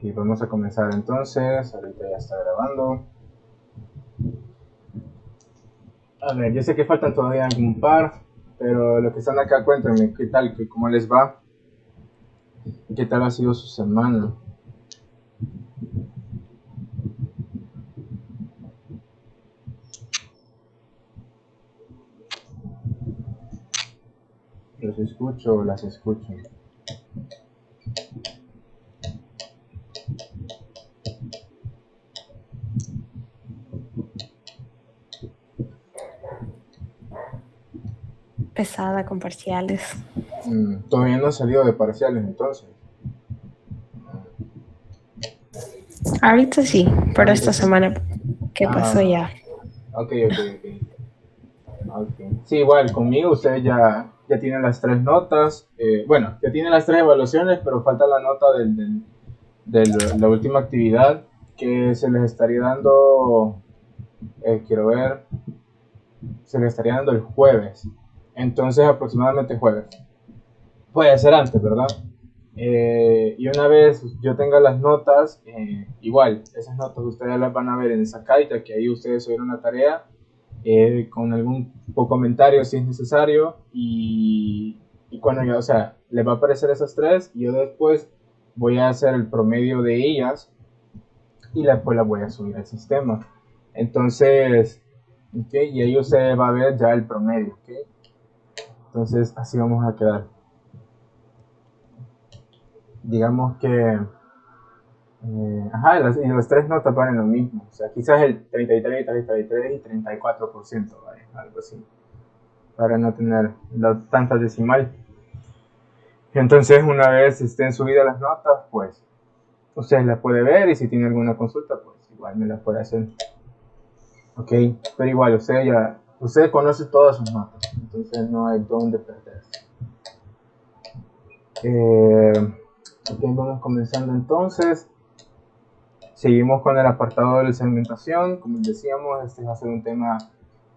Y vamos a comenzar entonces. Ahorita ya está grabando. A ver, yo sé que faltan todavía algún par, pero los que están acá, cuéntenme qué tal, cómo les va, qué tal ha sido su semana. Los escucho o las escucho. Pesada con parciales. Todavía no ha salido de parciales entonces. Ahorita sí, pero Ahorita esta sí. semana, ¿qué pasó Ah, ya? ok. Sí, igual, conmigo ustedes ya tienen las tres notas. Bueno, ya tienen las tres evaluaciones, pero falta la nota de la última actividad que se les estaría dando, quiero ver, se les estaría dando el jueves. Entonces, aproximadamente jueves. Puede ser antes, ¿verdad? Y una vez yo tenga las notas, igual, esas notas ustedes las van a ver en esa carta, que ahí ustedes subieron una tarea con algún comentario si es necesario. Y cuando ya, o sea, les va a aparecer esas tres y yo después voy a hacer el promedio de ellas y después las voy a subir al sistema. Entonces, okay, y ahí usted va a ver ya el promedio, ¿okay? Entonces, así vamos a quedar. Digamos que y las tres notas valen lo mismo. O sea, quizás el 33, 33 y 34%, ¿vale? Algo así. Para no tener tantas decimal. Entonces, una vez estén subidas las notas, pues usted las puede ver y si tiene alguna consulta, pues igual me las puede hacer. Ok, pero igual usted conoce todas sus notas, entonces no hay dónde perderse. Ok, vamos comenzando entonces. Seguimos con el apartado de la segmentación. Como decíamos, este va a ser un tema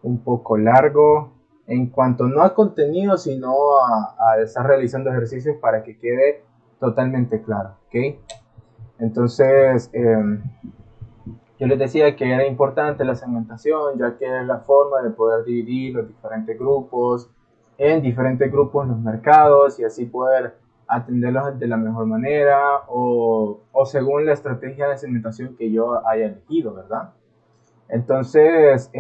un poco largo en cuanto no a contenido, sino a estar realizando ejercicios para que quede totalmente claro. ¿Okay? Entonces, yo les decía que era importante la segmentación, ya que es la forma de poder dividir los diferentes grupos en diferentes grupos en los mercados y así poder atenderlos de la mejor manera o según la estrategia de segmentación que yo haya elegido, ¿verdad? Entonces,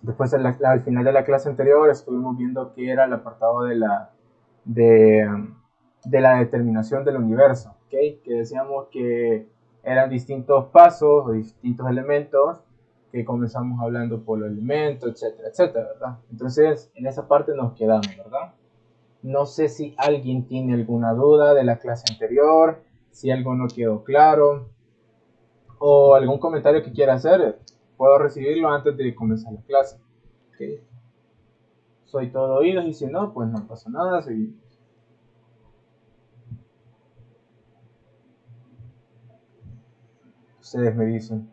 después al final de la clase anterior estuvimos viendo qué era el apartado de, de la determinación del universo, ¿okay? Que decíamos que eran distintos pasos o distintos elementos que comenzamos hablando por los elementos, etcétera, etcétera, ¿verdad? Entonces, en esa parte nos quedamos, ¿verdad? No sé si alguien tiene alguna duda de la clase anterior, si algo no quedó claro o algún comentario que quiera hacer, puedo recibirlo antes de comenzar la clase. ¿Okay? Soy todo oídos y si no, pues no pasa nada, seguimos. Ustedes me dicen.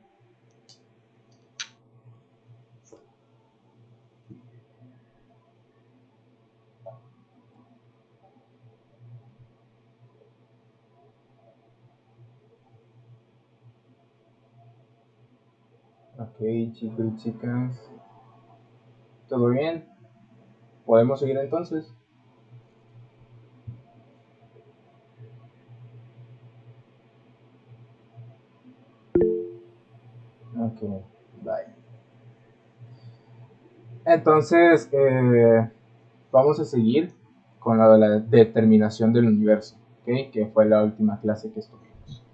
Ok, chicos y chicas. ¿Todo bien? ¿Podemos seguir entonces? Ok, bye. Entonces, vamos a seguir con la determinación del universo, ¿okay? Que fue la última clase que estuvimos.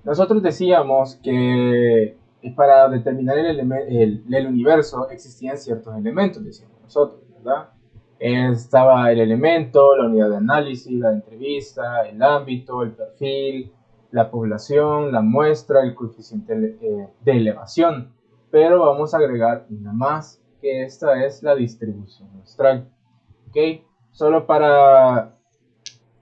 Nosotros decíamos que para determinar el universo existían ciertos elementos, decíamos nosotros, ¿verdad? Estaba el elemento, la unidad de análisis, la entrevista, el ámbito, el perfil, la población, la muestra, el coeficiente de elevación. Pero vamos a agregar una más, que esta es la distribución muestral. ¿Ok? Solo para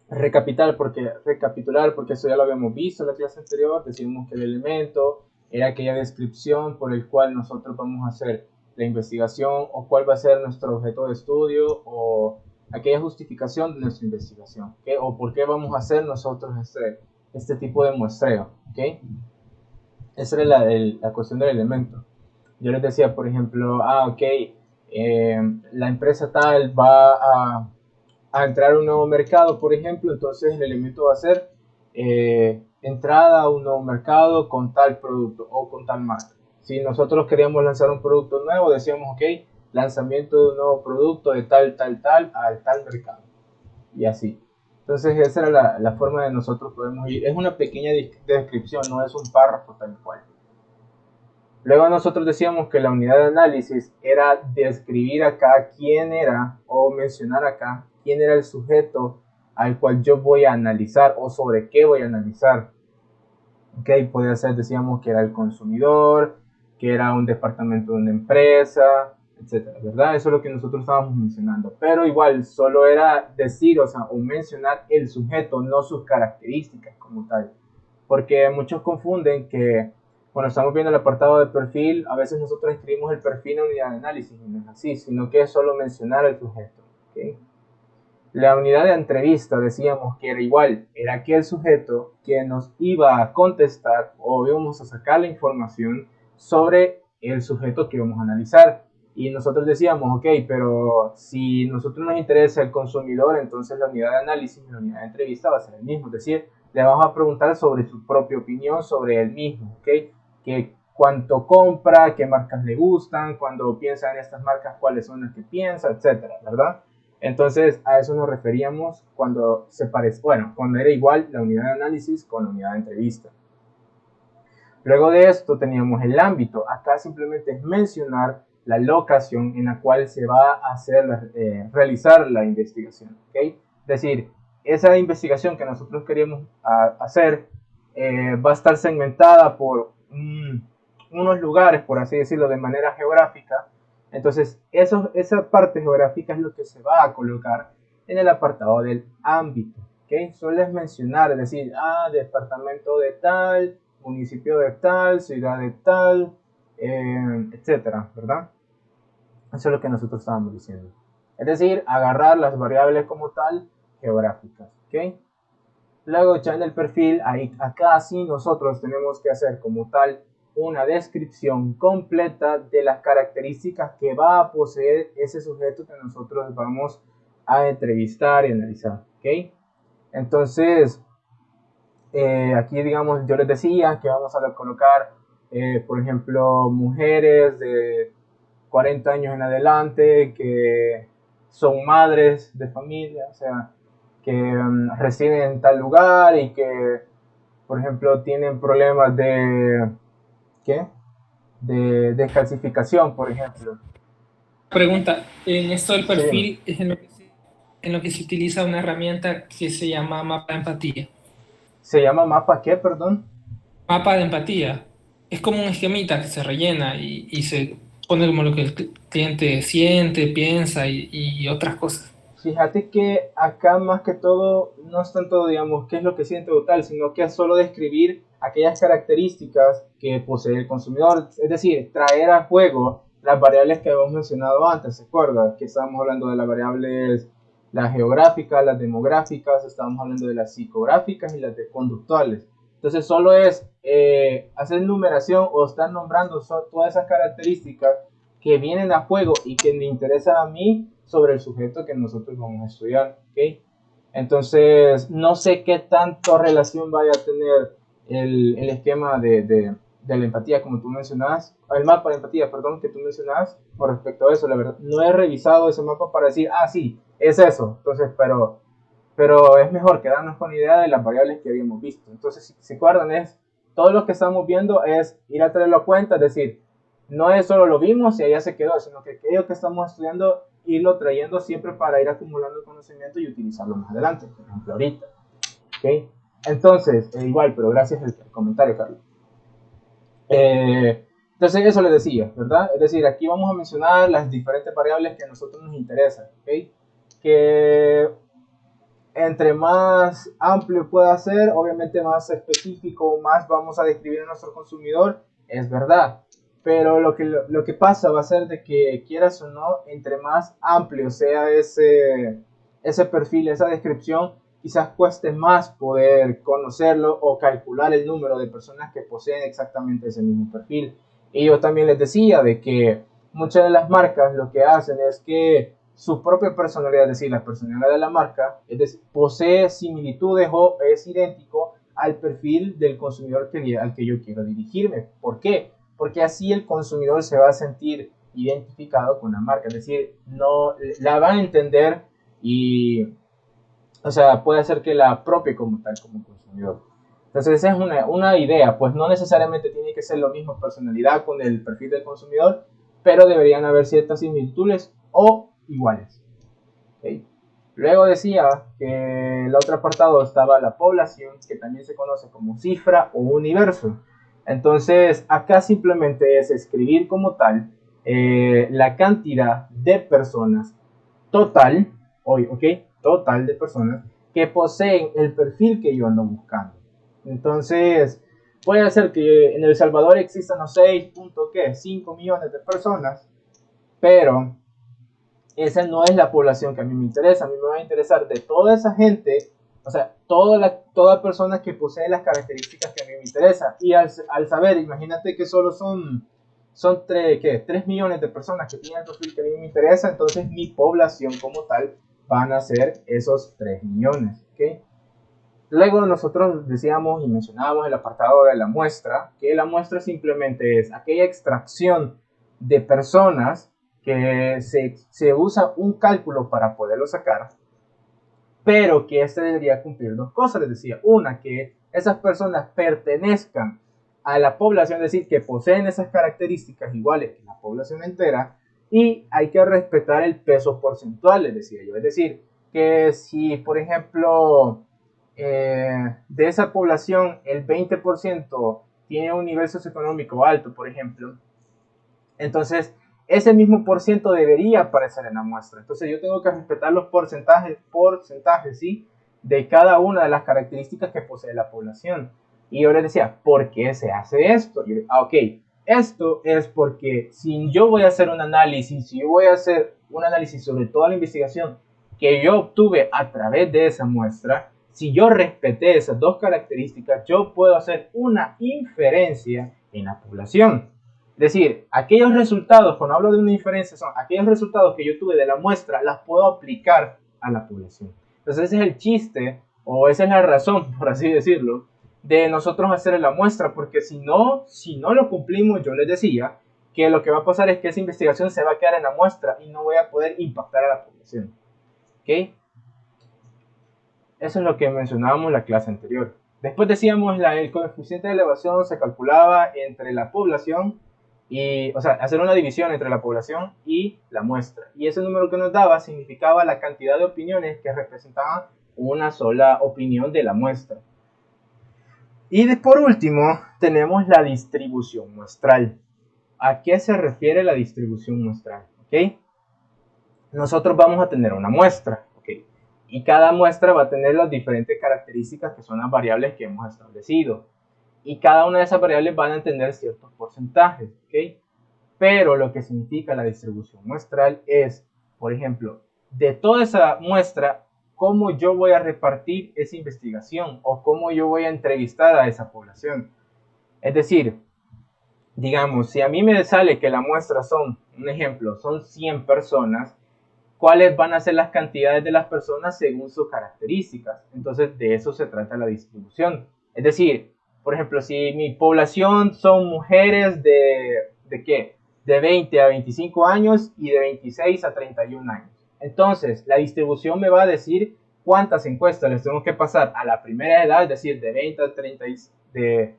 recapitular, porque eso ya lo habíamos visto en la clase anterior, decimos que el elemento era aquella descripción por el cual nosotros vamos a hacer la investigación o cuál va a ser nuestro objeto de estudio o aquella justificación de nuestra investigación, ¿okay? O por qué vamos a hacer nosotros este tipo de muestreo, ¿ok? Esa era la cuestión del elemento. Yo les decía, por ejemplo, ok, la empresa tal va a entrar a un nuevo mercado, por ejemplo, entonces el elemento va a ser entrada a un nuevo mercado con tal producto o con tal marca. Si nosotros queríamos lanzar un producto nuevo, decíamos, ok, lanzamiento de un nuevo producto de tal, tal, tal al tal mercado. Y así. Entonces esa era la forma de nosotros podemos ir. Es una pequeña descripción, no es un párrafo tal cual. Luego nosotros decíamos que la unidad de análisis era describir acá quién era o mencionar acá quién era el sujeto al cual yo voy a analizar o sobre qué voy a analizar. Ok, podría ser, decíamos que era el consumidor, que era un departamento de una empresa, etcétera, ¿verdad? Eso es lo que nosotros estábamos mencionando. Pero igual, solo era decir, o mencionar el sujeto, no sus características como tal. Porque muchos confunden que cuando estamos viendo el apartado de perfil, a veces nosotros escribimos el perfil en unidad de análisis, y no es así, sino que es solo mencionar el sujeto. ¿Okay? La unidad de entrevista decíamos que era igual, era aquel sujeto que nos iba a contestar o íbamos a sacar la información sobre el sujeto que íbamos a analizar. Y nosotros decíamos, ok, pero si nosotros nos interesa el consumidor, entonces la unidad de análisis y la unidad de entrevista va a ser el mismo. Es decir, le vamos a preguntar sobre su propia opinión sobre él mismo, ok, que cuánto compra, qué marcas le gustan, cuando piensa en estas marcas, cuáles son las que piensa, etcétera, ¿verdad? Entonces, a eso nos referíamos cuando se parece, bueno, cuando era igual la unidad de análisis con la unidad de entrevista. Luego de esto teníamos el ámbito. Acá simplemente es mencionar la locación en la cual se va a realizar la investigación. ¿Okay? Es decir, esa investigación que nosotros queríamos hacer va a estar segmentada por unos lugares, por así decirlo, de manera geográfica. Entonces, esa parte geográfica es lo que se va a colocar en el apartado del ámbito. ¿Okay? Solo es mencionar, es decir, departamento de tal, municipio de tal, ciudad de tal, etcétera, ¿verdad? Eso es lo que nosotros estábamos diciendo. Es decir, agarrar las variables como tal geográficas, ¿ok? Luego ya en el perfil, acá sí nosotros tenemos que hacer como tal una descripción completa de las características que va a poseer ese sujeto que nosotros vamos a entrevistar y analizar, ¿ok? Entonces, aquí, digamos, yo les decía que vamos a colocar, por ejemplo, mujeres de 40 años en adelante que son madres de familia, o sea, que residen en tal lugar y que, por ejemplo, tienen problemas ¿qué? De descalcificación, por ejemplo. Pregunta, en esto del Sí, perfil es en lo que se utiliza una herramienta que se llama mapa de empatía. ¿se llama mapa qué, perdón? Mapa de empatía. Es como un esquemita que se rellena y se pone como lo que el cliente siente, piensa y otras cosas. Fíjate que acá más que todo no es tanto, digamos, qué es lo que siente o tal, sino que es solo describir aquellas características que posee el consumidor, es decir, traer a juego las variables que habíamos mencionado antes, ¿se acuerda? Que estábamos hablando de las variables, las geográficas, las demográficas, estábamos hablando de las psicográficas y las de conductuales. Entonces solo es hacer numeración o estar nombrando todas esas características que vienen a juego y que me interesan a mí sobre el sujeto que nosotros vamos a estudiar, ¿ok? Entonces, no sé qué tanto relación vaya a tener el esquema de la empatía, como tú mencionabas, el mapa de empatía, perdón, que tú mencionabas con respecto a eso, la verdad, no he revisado ese mapa para decir, sí, es eso, entonces, pero es mejor quedarnos con la idea de las variables que habíamos visto. Entonces, si se acuerdan, todo lo que estamos viendo es ir a traerlo a cuenta, es decir, no es solo lo vimos y allá se quedó, sino que aquello que estamos estudiando, irlo trayendo siempre para ir acumulando el conocimiento y utilizarlo más adelante, por ejemplo, ahorita. ¿Okay? Entonces, igual, pero gracias al comentario, Carlos. Entonces, eso les decía, ¿verdad? Es decir, aquí vamos a mencionar las diferentes variables que a nosotros nos interesan, ¿ok? Que entre más amplio pueda ser, obviamente más específico, más vamos a describir a nuestro consumidor, es verdad. Pero lo que pasa va a ser de que, quieras o no, entre más amplio sea ese perfil, esa descripción, quizás cueste más poder conocerlo o calcular el número de personas que poseen exactamente ese mismo perfil. Y yo también les decía de que muchas de las marcas lo que hacen es que su propia personalidad, es decir, la personalidad de la marca, es decir, posee similitudes o es idéntico al perfil del consumidor al que yo quiero dirigirme. ¿Por qué? Porque así el consumidor se va a sentir identificado con la marca, es decir, no la va a entender y, o sea, puede hacer que la apropie como tal, como consumidor. Entonces esa es una idea, pues no necesariamente tiene que ser lo mismo personalidad con el perfil del consumidor, pero deberían haber ciertas similitudes o iguales. ¿Okay? Luego decía que el otro apartado estaba la población, que también se conoce como cifra o universo. Entonces acá simplemente es escribir como tal la cantidad de personas total, ¿ok? Total de personas que poseen el perfil que yo ando buscando. Entonces, puede ser que en El Salvador existan los 6.5 millones de personas, pero esa no es la población que a mí me interesa. A mí me va a interesar de toda esa gente, o sea, toda persona que posee las características que a mí me interesa. Y al saber, imagínate que solo son 3 millones de personas que tienen el perfil que a mí me interesa, entonces mi población como tal van a ser esos 3 millones. ¿Okay? Luego nosotros decíamos y mencionábamos el apartado de la muestra, que la muestra simplemente es aquella extracción de personas que se usa un cálculo para poderlo sacar, pero que este debería cumplir dos cosas. Les decía, una, que esas personas pertenezcan a la población, es decir, que poseen esas características iguales que la población entera, y hay que respetar el peso porcentual, les decía yo. Es decir, que si, por ejemplo, de esa población el 20% tiene un nivel socioeconómico alto, por ejemplo, entonces ese mismo por ciento debería aparecer en la muestra. Entonces yo tengo que respetar los porcentajes, ¿sí? De cada una de las características que posee la población. Y yo les decía, ¿por qué se hace esto? Y yo, ok, esto es porque si yo voy a hacer un análisis, si yo voy a hacer un análisis sobre toda la investigación que yo obtuve a través de esa muestra, si yo respeté esas dos características, yo puedo hacer una inferencia en la población. Es decir, aquellos resultados, cuando hablo de una inferencia, son aquellos resultados que yo tuve de la muestra, las puedo aplicar a la población. Entonces ese es el chiste, o esa es la razón, por así decirlo, de nosotros hacer la muestra, porque si no lo cumplimos, yo les decía que lo que va a pasar es que esa investigación se va a quedar en la muestra y no voy a poder impactar a la población. ¿Ok? Eso es lo que mencionábamos en la clase anterior. Después decíamos el coeficiente de elevación se calculaba entre la población y, o sea, hacer una división entre la población y la muestra. Y ese número que nos daba significaba la cantidad de opiniones que representaban una sola opinión de la muestra. Y por último, tenemos la distribución muestral. ¿A qué se refiere la distribución muestral? ¿Okay? Nosotros vamos a tener una muestra. ¿Okay? Y cada muestra va a tener las diferentes características que son las variables que hemos establecido. Y cada una de esas variables van a tener ciertos porcentajes. ¿Okay? Pero lo que significa la distribución muestral es, por ejemplo, de toda esa muestra, cómo yo voy a repartir esa investigación o cómo yo voy a entrevistar a esa población. Es decir, digamos, si a mí me sale que la muestra son, un ejemplo, son 100 personas, ¿cuáles van a ser las cantidades de las personas según sus características? Entonces, de eso se trata la distribución. Es decir, por ejemplo, si mi población son mujeres ¿de qué? De 20 a 25 años y de 26 a 31 años. Entonces, la distribución me va a decir cuántas encuestas les tengo que pasar a la primera edad, es decir, de 20 a 30, de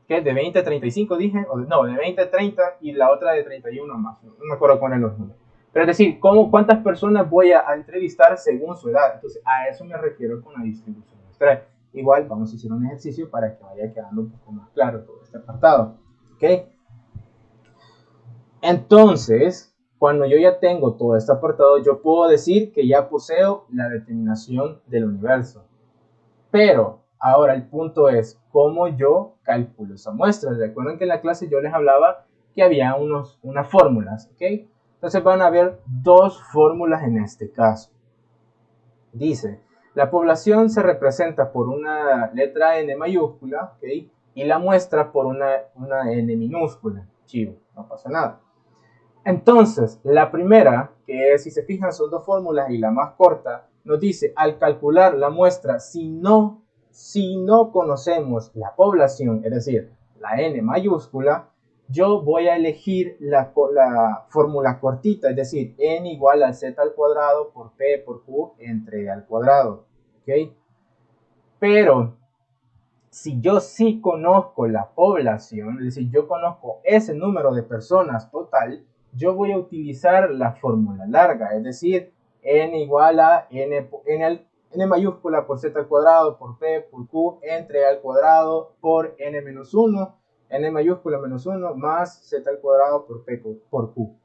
20 a 35 dije, o no, de 20 a 30 y la otra de 31 más, no me acuerdo cuáles los números. Pero es decir, ¿cuántas personas voy a entrevistar según su edad? Entonces, a eso me refiero con la distribución muestral. Igual, vamos a hacer un ejercicio para que vaya quedando un poco más claro todo este apartado. ¿Ok? Entonces, cuando yo ya tengo todo este apartado, yo puedo decir que ya poseo la determinación del universo. Pero, ahora el punto es, ¿cómo yo calculo esa muestra? Recuerden que en la clase yo les hablaba que había unas fórmulas, ¿ok? Entonces van a haber dos fórmulas en este caso. Dice, La población se representa por una letra N mayúscula, ¿ok? Y la muestra por una N minúscula. Chivo, no pasa nada. Entonces, la primera, que si se fijan son dos fórmulas y la más corta, nos dice al calcular la muestra, si no conocemos la población, es decir, la N mayúscula, yo voy a elegir la fórmula cortita, es decir, N igual al Z al cuadrado por P por Q entre al cuadrado, ¿ok? Pero si yo sí conozco la población, es decir, yo conozco ese número de personas total, yo voy a utilizar la fórmula larga, es decir, N igual a N mayúscula por Z al cuadrado por P por Q entre al cuadrado por N menos 1, N mayúscula menos 1 más Z al cuadrado por P por Q.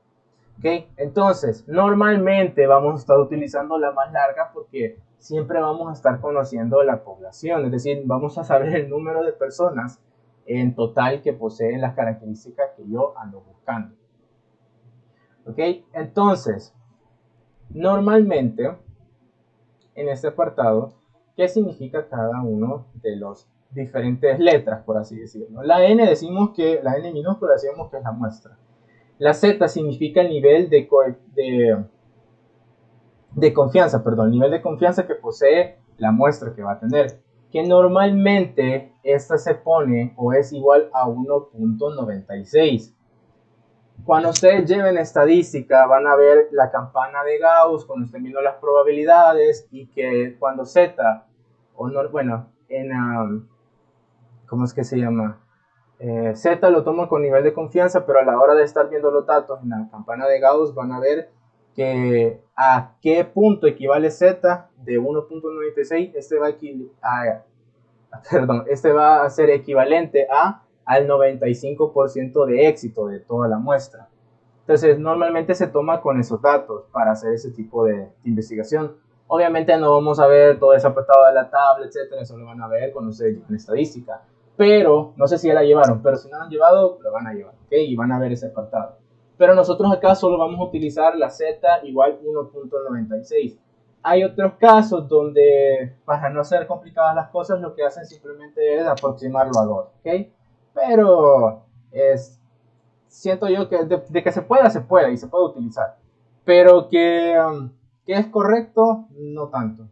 ¿Okay? Entonces, normalmente vamos a estar utilizando la más larga porque siempre vamos a estar conociendo la población, es decir, vamos a saber el número de personas en total que poseen las características que yo ando buscando. ¿Ok? Entonces, normalmente en este apartado, ¿qué significa cada uno de los diferentes letras, por así decirlo? La N decimos que, la N minúscula decimos que es la muestra. La Z significa el nivel de confianza, el nivel de confianza que posee la muestra que va a tener, que normalmente esta se pone o es igual a 1.96. Cuando ustedes lleven estadística van a ver la campana de Gauss, cuando estén viendo las probabilidades y que cuando Z, o no, bueno, ¿cómo es que se llama? Z lo tomo con nivel de confianza, pero a la hora de estar viendo los datos en la campana de Gauss van a ver que a qué punto equivale Z de 1.96, este va a ser equivalente al 95% de éxito de toda la muestra. Entonces normalmente se toma con esos datos para hacer ese tipo de investigación. Obviamente no vamos a ver todo ese apartado de la tabla, etcétera, eso lo van a ver cuando se lleven estadística. Pero, no sé si ya la llevaron, pero si no la han llevado, lo van a llevar, ¿ok? Y van a ver ese apartado. Pero nosotros acá solo vamos a utilizar la Z igual 1.96. Hay otros casos donde, para no hacer complicadas las cosas, lo que hacen simplemente es aproximarlo a 2, ¿ok? Pero siento yo que de que se puede y se puede utilizar. Pero que es correcto, no tanto.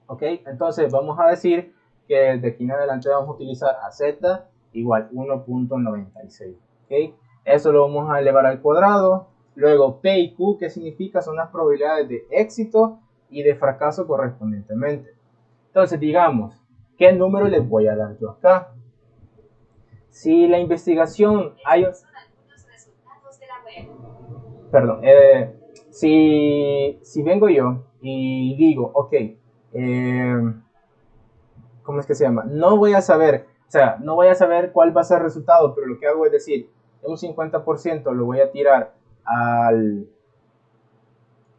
¿Ok? Entonces vamos a decir que de aquí en adelante vamos a utilizar a Z igual 1.96. ¿Ok? Eso lo vamos a elevar al cuadrado. Luego P y Q, ¿qué significa? Son las probabilidades de éxito y de fracaso correspondientemente. Entonces digamos, ¿qué número les voy a dar yo acá? Si la investigación hay... Perdón, si vengo yo y digo, ok, ¿cómo es que se llama? No voy a saber cuál va a ser el resultado, pero lo que hago es decir, un 50% lo voy a tirar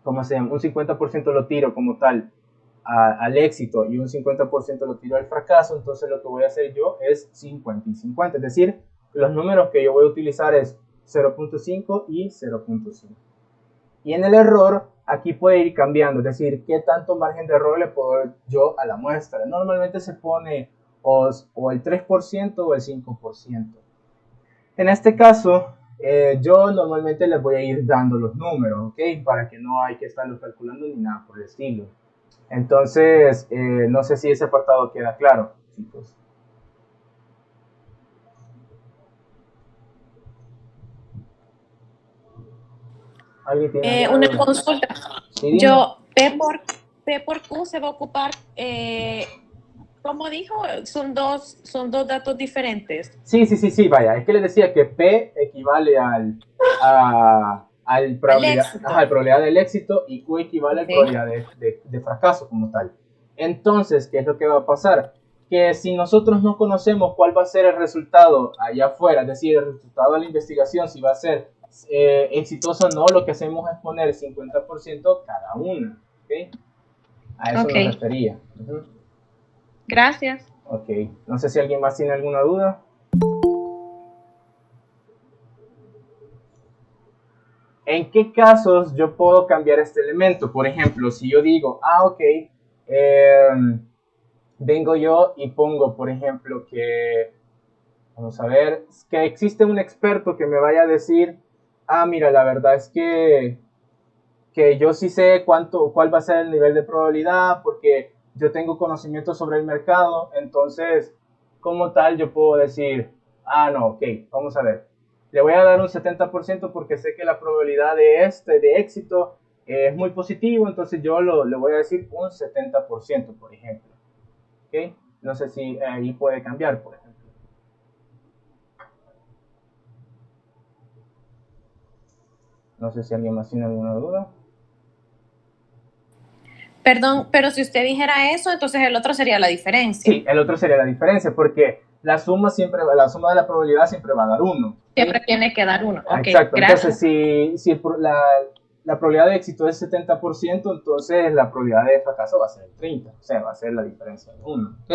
¿cómo se llama? Un 50% lo tiro como tal al éxito y un 50% lo tiro al fracaso, entonces lo que voy a hacer yo es 50 y 50, es decir, los números que yo voy a utilizar es 0.5 y 0.5. Y en el error, aquí puede ir cambiando, es decir, qué tanto margen de error le puedo dar yo a la muestra. Normalmente se pone o el 3% o el 5%. En este caso, yo normalmente les voy a ir dando los números, ¿ok? Para que no hay que estarlos calculando ni nada por el estilo. Entonces, no sé si ese apartado queda claro, chicos. ¿Alguien tiene una consulta? ¿Sí? Yo, P por Q se va a ocupar, ¿cómo dijo? Son dos datos diferentes. Sí, vaya, es que les decía que P equivale al probabilidad del éxito y Q equivale a la probabilidad de fracaso como tal. Entonces, ¿qué es lo que va a pasar? Que si nosotros no conocemos cuál va a ser el resultado allá afuera, es decir, el resultado de la investigación, si va a ser exitoso o no, lo que hacemos es poner 50% cada una. ¿Okay? A eso me refería. Gracias. Ok, no sé si alguien más tiene alguna duda. ¿En qué casos yo puedo cambiar este elemento? Por ejemplo, si yo digo, ok, vengo yo y pongo, por ejemplo, que, vamos a ver, que existe un experto que me vaya a decir, mira, la verdad es que yo sí sé cuál va a ser el nivel de probabilidad, porque yo tengo conocimiento sobre el mercado, entonces, como tal, yo puedo decir, no, ok, vamos a ver, le voy a dar un 70% porque sé que la probabilidad de éxito es muy positivo, entonces yo le voy a decir un 70%, por ejemplo. ¿Ok? No sé si ahí puede cambiar, por ejemplo. No sé si alguien más tiene alguna duda. Perdón, pero si usted dijera eso, entonces el otro sería la diferencia. Sí, el otro sería la diferencia, porque la suma de la probabilidad siempre va a dar 1. Siempre tiene que dar 1. Okay, exacto, gracias. Entonces si la probabilidad de éxito es 70%, entonces la probabilidad de fracaso va a ser el 30%, o sea, va a ser la diferencia de 1. ¿Ok?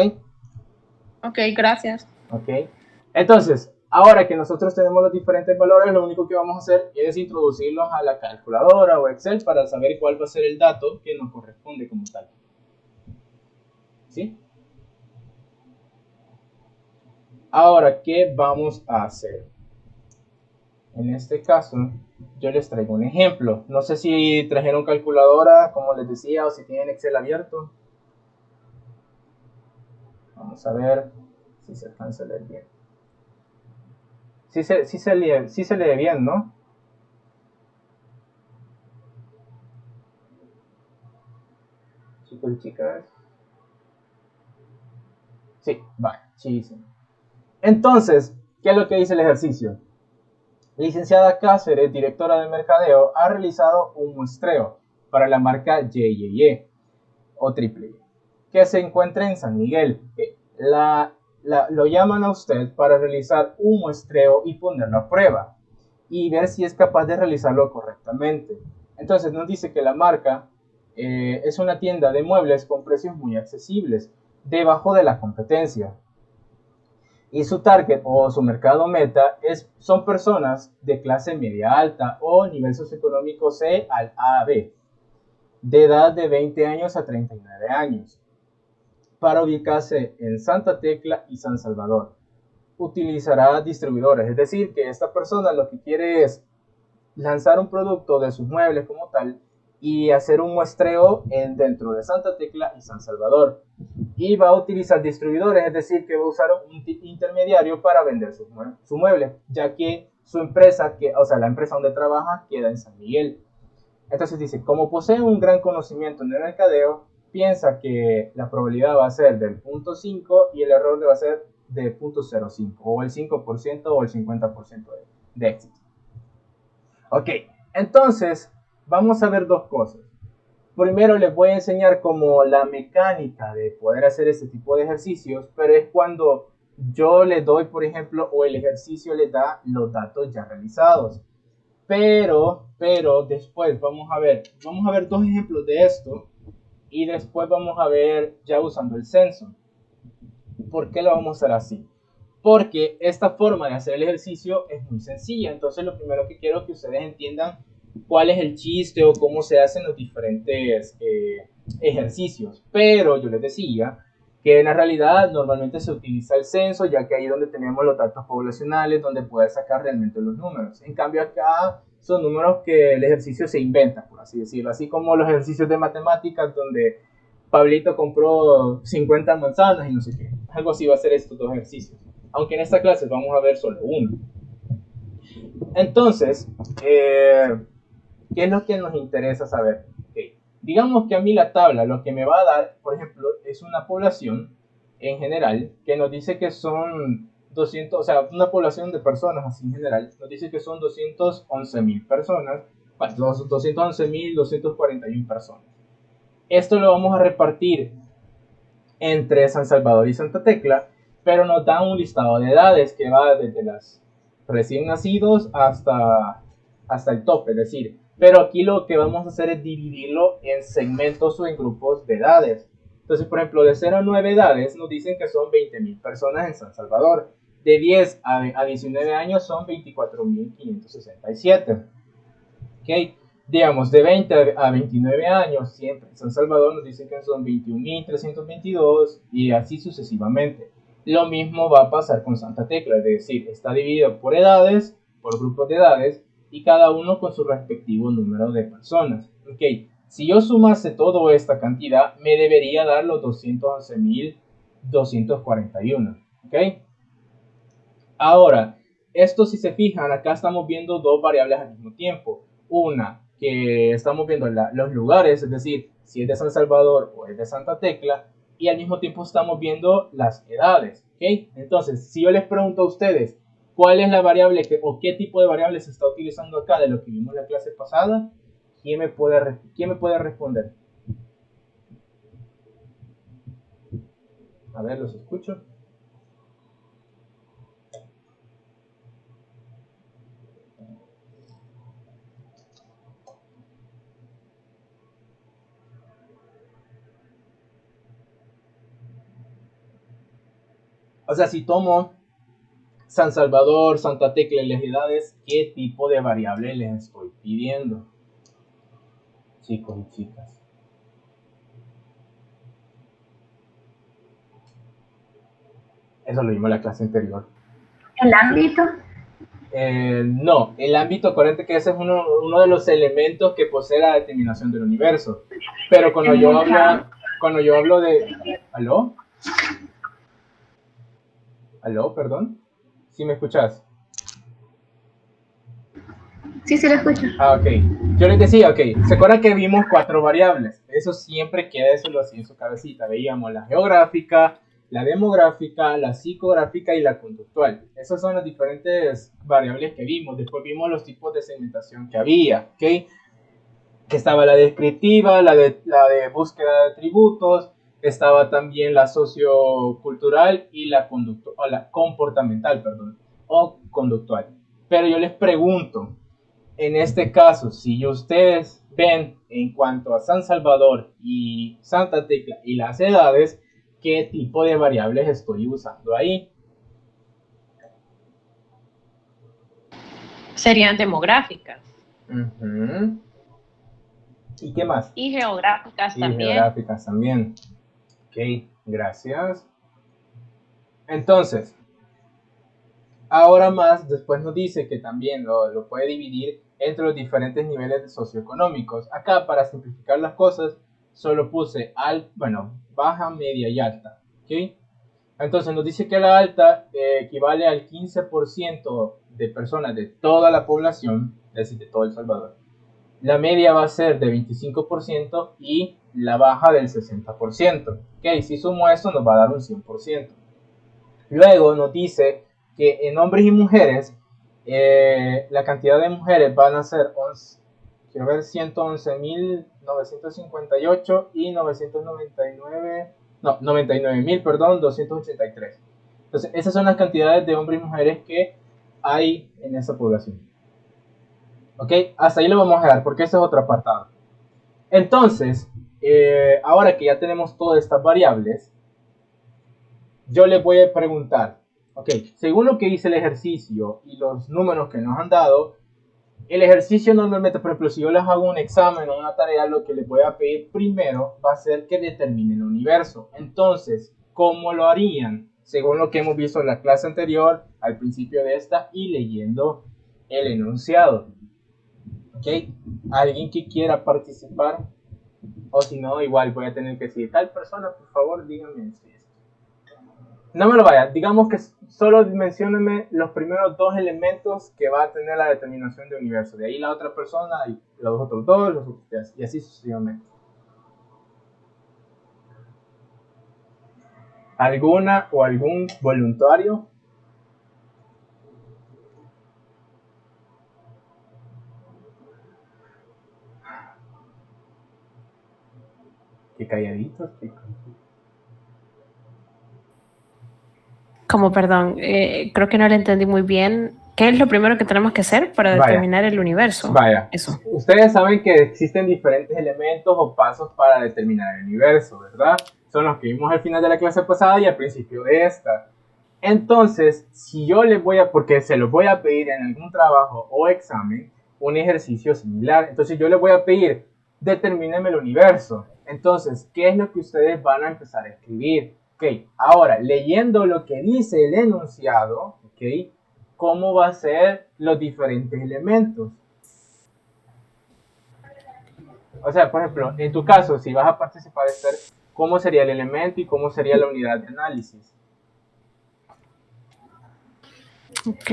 Ok, gracias. Ok, entonces, ahora que nosotros tenemos los diferentes valores, lo único que vamos a hacer es introducirlos a la calculadora o Excel para saber cuál va a ser el dato que nos corresponde como tal. ¿Sí? Ahora, ¿qué vamos a hacer? En este caso, yo les traigo un ejemplo. No sé si trajeron calculadora, como les decía, o si tienen Excel abierto. Vamos a ver si se alcanza a leer bien. Sí se lee bien, ¿no? Chicos y chicas. Sí, vale, sí. Entonces, ¿qué es lo que dice el ejercicio? Licenciada Cáceres, directora de mercadeo, ha realizado un muestreo para la marca YYY o Triple Y, que se encuentra en San Miguel. Lo llaman a usted para realizar un muestreo y ponerlo a prueba y ver si es capaz de realizarlo correctamente. Entonces nos dice que la marca es una tienda de muebles con precios muy accesibles, debajo de la competencia. Y su target o su mercado meta son personas de clase media alta o nivel socioeconómico C al AB, de edad de 20 años a 39 años, para ubicarse en Santa Tecla y San Salvador. Utilizará distribuidores, es decir, que esta persona lo que quiere es lanzar un producto de sus muebles como tal y hacer un muestreo dentro de Santa Tecla y San Salvador. Y va a utilizar distribuidores, es decir, que va a usar un intermediario para vender su mueble, ya que su empresa, la empresa donde trabaja, queda en San Miguel. Entonces dice, como posee un gran conocimiento en el mercadeo, piensa que la probabilidad va a ser del 0.5 y el error va a ser de 0.05, o el 5% o el 50% de éxito. Ok, entonces vamos a ver dos cosas. Primero les voy a enseñar como la mecánica de poder hacer este tipo de ejercicios, pero es cuando yo le doy, por ejemplo, o el ejercicio le da los datos ya realizados. Pero después vamos a ver dos ejemplos de esto y después vamos a ver ya usando el censo. ¿Por qué lo vamos a hacer así? Porque esta forma de hacer el ejercicio es muy sencilla. Entonces lo primero que quiero que ustedes entiendan cuál es el chiste o cómo se hacen los diferentes ejercicios. Pero yo les decía que en la realidad normalmente se utiliza el censo, ya que ahí es donde tenemos los datos poblacionales, donde poder sacar realmente los números. En cambio acá son números que el ejercicio se inventa, por así decirlo. Así como los ejercicios de matemáticas, donde Pablito compró 50 manzanas y no sé qué. Algo así va a ser estos dos ejercicios. Aunque en esta clase vamos a ver solo uno. Entonces, ¿qué es lo que nos interesa saber? Okay. Digamos que a mí la tabla lo que me va a dar, por ejemplo, es una población en general que nos dice que son 200, o sea, una población de personas así en general, nos dice que son 211.000 personas, 211.241 personas. Esto lo vamos a repartir entre San Salvador y Santa Tecla, pero nos da un listado de edades que va desde las recién nacidos hasta el tope, es decir, pero aquí lo que vamos a hacer es dividirlo en segmentos o en grupos de edades. Entonces, por ejemplo, de 0 a 9 edades nos dicen que son 20.000 personas en San Salvador. De 10 a 19 años son 24.567. ¿Okay? digamos, de 20 a 29 años, siempre en San Salvador nos dicen que son 21.322 y así sucesivamente. Lo mismo va a pasar con Santa Tecla, es decir, está dividido por edades, por grupos de edades, y cada uno con su respectivo número de personas. Ok, si yo sumase toda esta cantidad, me debería dar los 211.241. Ok, ahora, esto si se fijan, acá estamos viendo dos variables al mismo tiempo. Una, que estamos viendo los lugares, es decir, si es de San Salvador o es de Santa Tecla, y al mismo tiempo estamos viendo las edades. ¿Okay? Entonces, si yo les pregunto a ustedes cuál es la variable o qué tipo de variable se está utilizando acá de lo que vimos en la clase pasada, ¿quién me puede responder? A ver, los escucho. O sea, si tomo San Salvador, Santa Tecla y las edades, ¿qué tipo de variable les estoy pidiendo? Chicos y chicas. Eso lo vimos en la clase anterior. ¿El ámbito? No, el ámbito, acuérdate que ese es uno de los elementos que posee la determinación del universo. Pero cuando yo hablo de... ¿Aló? ¿Aló? Perdón. ¿Sí me escuchas? Sí, sí lo escucho. Ok. Yo les decía, ¿se acuerdan que vimos 4 variables? Eso siempre queda eso así en su cabecita. Veíamos la geográfica, la demográfica, la psicográfica y la conductual. Esas son las diferentes variables que vimos. Después vimos los tipos de segmentación que había, ¿ok? Que estaba la descriptiva, la de búsqueda de atributos, estaba también la sociocultural y la comportamental, o conductual. Pero yo les pregunto, en este caso, si ustedes ven en cuanto a San Salvador y Santa Tecla y las edades, ¿qué tipo de variables estoy usando ahí? Serían demográficas. ¿Y qué más? Y geográficas también. Geográficas también. Ok, gracias. Entonces, ahora más, después nos dice que también lo puede dividir entre los diferentes niveles socioeconómicos. Acá, para simplificar las cosas, solo puse baja, media y alta. ¿Okay? Entonces nos dice que la alta equivale al 15% de personas de toda la población, es decir, de todo El Salvador. La media va a ser de 25% y la baja del 60%. ¿Okay? Si sumo esto nos va a dar un 100%. Luego nos dice que en hombres y mujeres, la cantidad de mujeres van a ser 111.958 y 99.283. Entonces, esas son las cantidades de hombres y mujeres que hay en esa población. Ok, hasta ahí lo vamos a dejar porque ese es otro apartado. Entonces, ahora que ya tenemos todas estas variables, yo les voy a preguntar, según lo que dice el ejercicio y los números que nos han dado, el ejercicio normalmente, por ejemplo, si yo les hago un examen o una tarea, lo que les voy a pedir primero va a ser que determinen el universo. Entonces, ¿cómo lo harían? Según lo que hemos visto en la clase anterior, al principio de esta, y leyendo el enunciado. ¿Alguien que quiera participar? O si no, igual voy a tener que decir, tal persona, por favor, díganme esto. No me lo vaya, digamos que solo menciónenme los primeros 2 elementos que va a tener la determinación de universo. De ahí la otra persona y los otros 2, y así sucesivamente. ¿Alguna o algún voluntario? Qué calladitos, chicos. Como, perdón, creo que no le entendí muy bien. ¿Qué es lo primero que tenemos que hacer para determinar el universo? Eso. Ustedes saben que existen diferentes elementos o pasos para determinar el universo, ¿verdad? Son los que vimos al final de la clase pasada y al principio de esta. Entonces, si yo les porque se los voy a pedir en algún trabajo o examen, un ejercicio similar. Entonces yo les voy a pedir, determínenme el universo. Entonces, ¿qué es lo que ustedes van a empezar a escribir? Ok, ahora, leyendo lo que dice el enunciado, ok, ¿cómo va a ser los diferentes elementos? O sea, por ejemplo, en tu caso, si vas a participar, Esther, ¿cómo sería el elemento y cómo sería la unidad de análisis? Ok.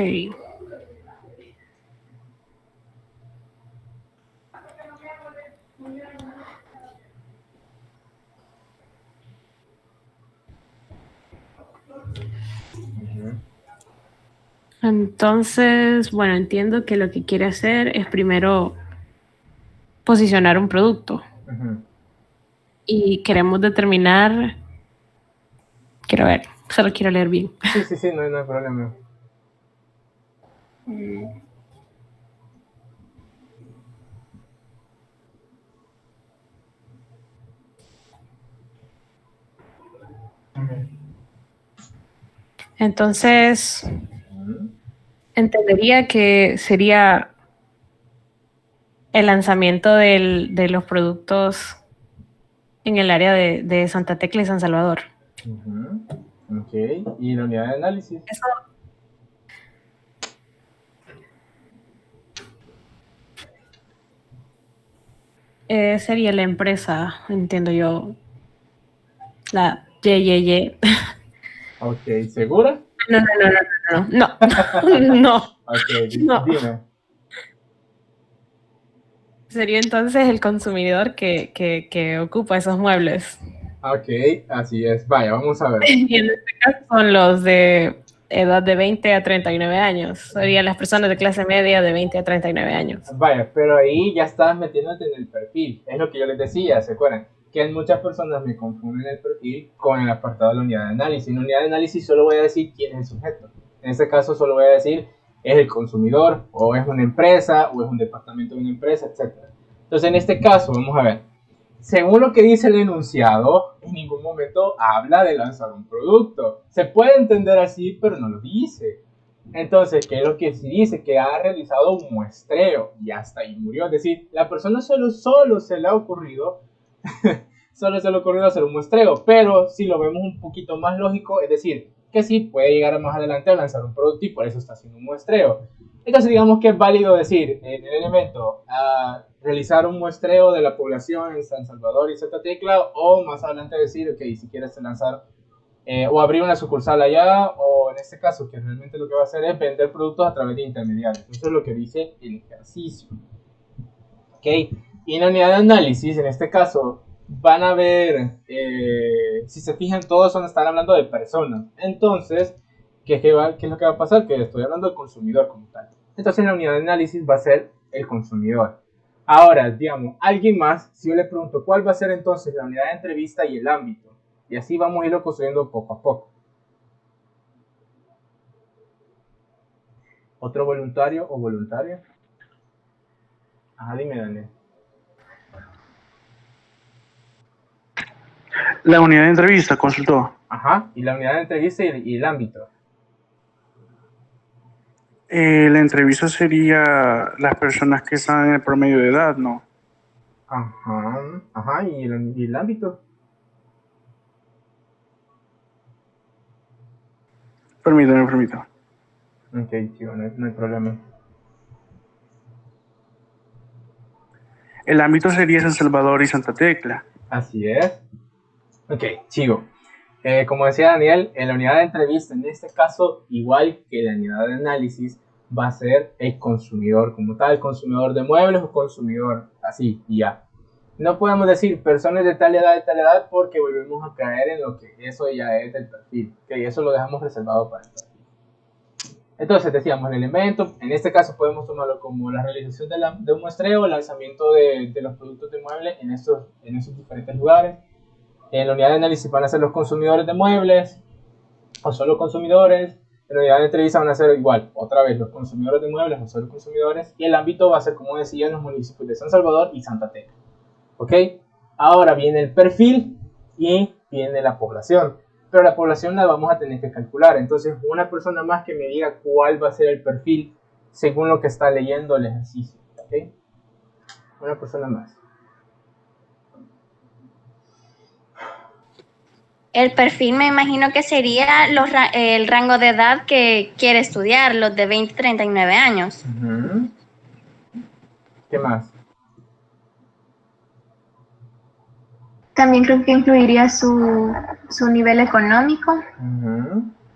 Entonces, bueno, entiendo que lo que quiere hacer es primero posicionar un producto. Y queremos determinar... Quiero ver, solo quiero leer bien. Sí, no hay problema. Entonces, entendería que sería el lanzamiento de los productos en el área de Santa Tecla y San Salvador. Ok, ¿y la unidad de análisis? Eso sería la empresa, entiendo yo, la YYY. Ok, ¿segura? No. Ok, No. dime. Sería entonces el consumidor que ocupa esos muebles. Ok, así es. Vaya, vamos a ver. Y en este caso son los de edad de 20 a 39 años. Serían las personas de clase media de 20 a 39 años. Vaya, pero ahí ya estás metiéndote en el perfil. Es lo que yo les decía, ¿se acuerdan? Que muchas personas me confunden el perfil con el apartado de la unidad de análisis. En la unidad de análisis solo voy a decir quién es el sujeto. En este caso solo voy a decir es el consumidor, o es una empresa, o es un departamento de una empresa, etc. Entonces en este caso, vamos a ver. Según lo que dice el enunciado, en ningún momento habla de lanzar un producto. Se puede entender así, pero no lo dice. Entonces, ¿qué es lo que sí dice? Que ha realizado un muestreo y hasta ahí murió. Es decir, la persona solo se le ha ocurrido hacer un muestreo, pero si lo vemos un poquito más lógico, es decir, que sí puede llegar más adelante a lanzar un producto y por eso está haciendo un muestreo. Entonces, digamos que es válido decir en el elemento realizar un muestreo de la población en San Salvador y Santa Tecla, o más adelante decir, ok, si quieres lanzar o abrir una sucursal allá, o en este caso, que realmente lo que va a hacer es vender productos a través de intermediarios. Eso es lo que dice el ejercicio. ¿Ok? Y en la unidad de análisis, en este caso, van a ver, si se fijan, todos están hablando de personas. Entonces, ¿qué es lo que va a pasar? Que estoy hablando del consumidor como tal. Entonces, en la unidad de análisis va a ser el consumidor. Ahora, digamos, alguien más, si yo le pregunto, ¿cuál va a ser entonces la unidad de entrevista y el ámbito? Y así vamos a irlo construyendo poco a poco. ¿Otro voluntario o voluntaria? Ajá, dime, Daniel. La unidad de entrevista, consultó. Ajá, y la unidad de entrevista y el ámbito. La entrevista sería las personas que están en el promedio de edad, ¿no? Ajá, y el ámbito. Permítame. Ok, chico, no hay problema. El ámbito sería San Salvador y Santa Tecla. Así es. Ok, sigo. Como decía Daniel, en la unidad de entrevista, en este caso, igual que la unidad de análisis, va a ser el consumidor como tal, consumidor de muebles o consumidor así, y ya. No podemos decir personas de tal edad, porque volvemos a caer en lo que eso ya es del perfil, que eso lo dejamos reservado para el perfil. Entonces decíamos el elemento, en este caso podemos tomarlo como la realización de un muestreo, el lanzamiento de los productos de muebles en esos diferentes lugares. En la unidad de análisis van a ser los consumidores de muebles o solo consumidores. En la unidad de entrevista van a ser igual, otra vez los consumidores de muebles o solo consumidores. Y el ámbito va a ser, como decía, en los municipios de San Salvador y Santa Tecla. ¿Ok? Ahora viene el perfil y viene la población. Pero la población la vamos a tener que calcular. Entonces, una persona más que me diga cuál va a ser el perfil según lo que está leyendo el ejercicio. ¿Ok? Una persona más. El perfil me imagino que sería el rango de edad que quiere estudiar, los de 20 a 39 años. ¿Qué más? También creo que incluiría su nivel económico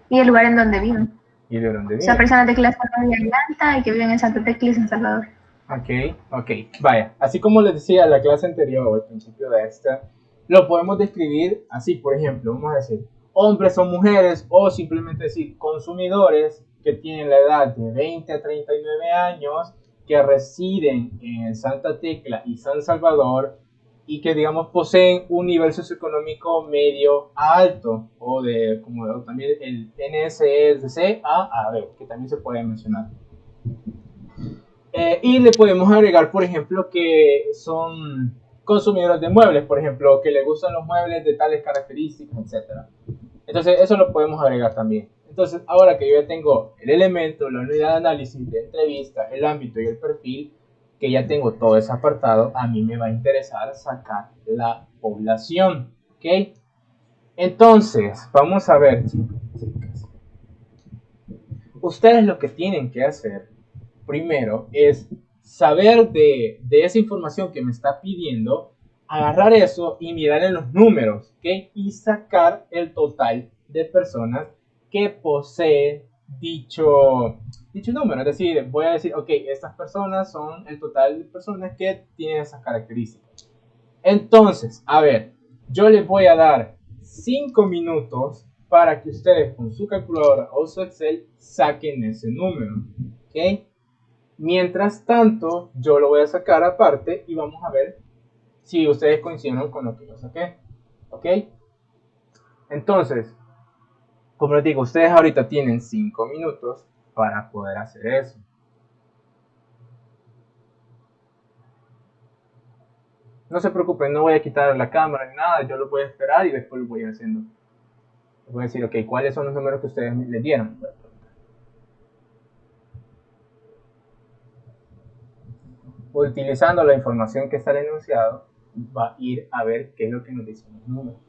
y el lugar en donde viven. ¿Y de dónde viven? O sea, personas de clase media alta y que viven en Santa Tecla y San Salvador. Ok. Vaya, así como les decía en la clase anterior o al principio de esta, lo podemos describir así, por ejemplo, vamos a decir, hombres o mujeres, o simplemente decir consumidores que tienen la edad de 20 a 39 años, que residen en Santa Tecla y San Salvador, y que digamos poseen un nivel socioeconómico medio a alto, o de como también el NSE a B, que también se puede mencionar. Y le podemos agregar, por ejemplo, que son consumidores de muebles, por ejemplo, que les gustan los muebles de tales características, etc. Entonces, eso lo podemos agregar también. Entonces, ahora que yo ya tengo el elemento, la unidad de análisis de entrevista, el ámbito y el perfil, que ya tengo todo ese apartado, a mí me va a interesar sacar la población. ¿Ok? Entonces, vamos a ver, chicas. Ustedes lo que tienen que hacer primero es saber de esa información que me está pidiendo, agarrar eso y mirar en los números, ¿ok? Y sacar el total de personas que poseen dicho número. Es decir, voy a decir, ok, estas personas son el total de personas que tienen esas características. Entonces, a ver, yo les voy a dar 5 minutos para que ustedes con su calculadora o su Excel saquen ese número, ¿ok? Mientras tanto, yo lo voy a sacar aparte y vamos a ver si ustedes coinciden con lo que yo saqué. ¿Ok? Entonces, como les digo, ustedes ahorita tienen 5 minutos para poder hacer eso. No se preocupen, no voy a quitar la cámara ni nada, yo lo voy a esperar y después lo voy a ir haciendo. Les voy a decir, ok, ¿cuáles son los números que ustedes les dieron? Utilizando la información que está en el enunciado, va a ir a ver qué es lo que nos dicen los números.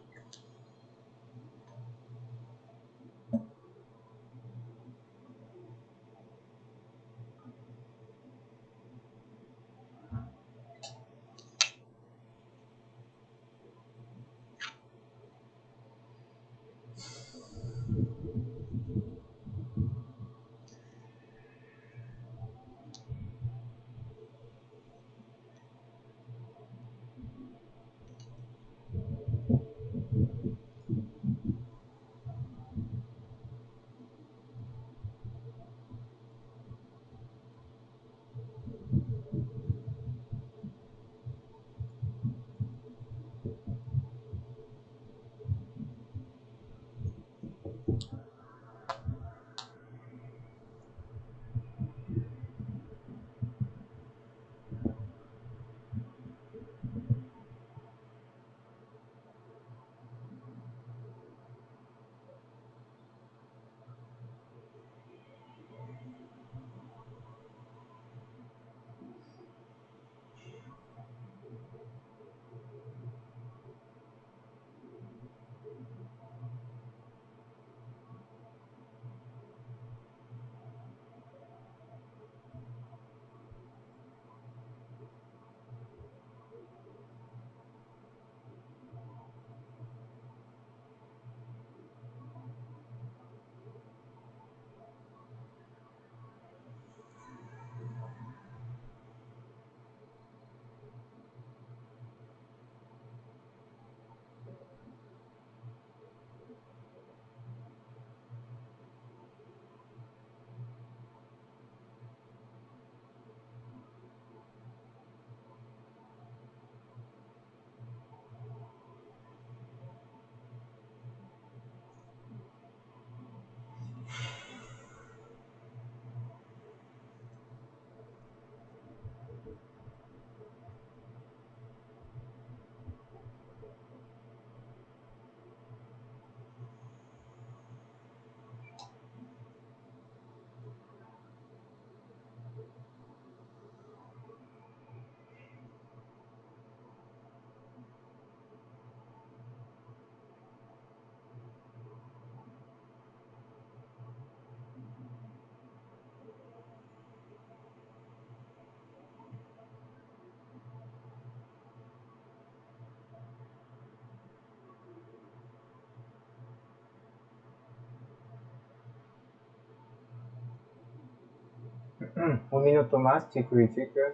Un minuto más, chicos y chicas.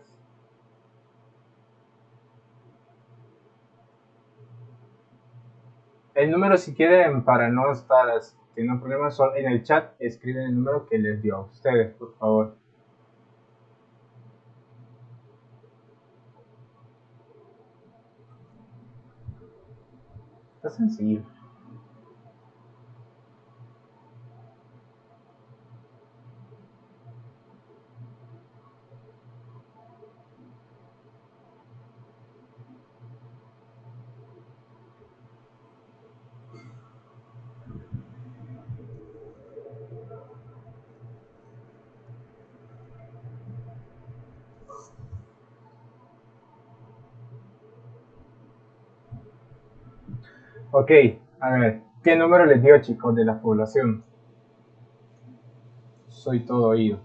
El número, si quieren, para no estar teniendo problemas, en el chat escriben el número que les dio a ustedes, por favor. Está sencillo. Ok, a ver, ¿qué número les dio, chicos, de la población? Soy todo oído.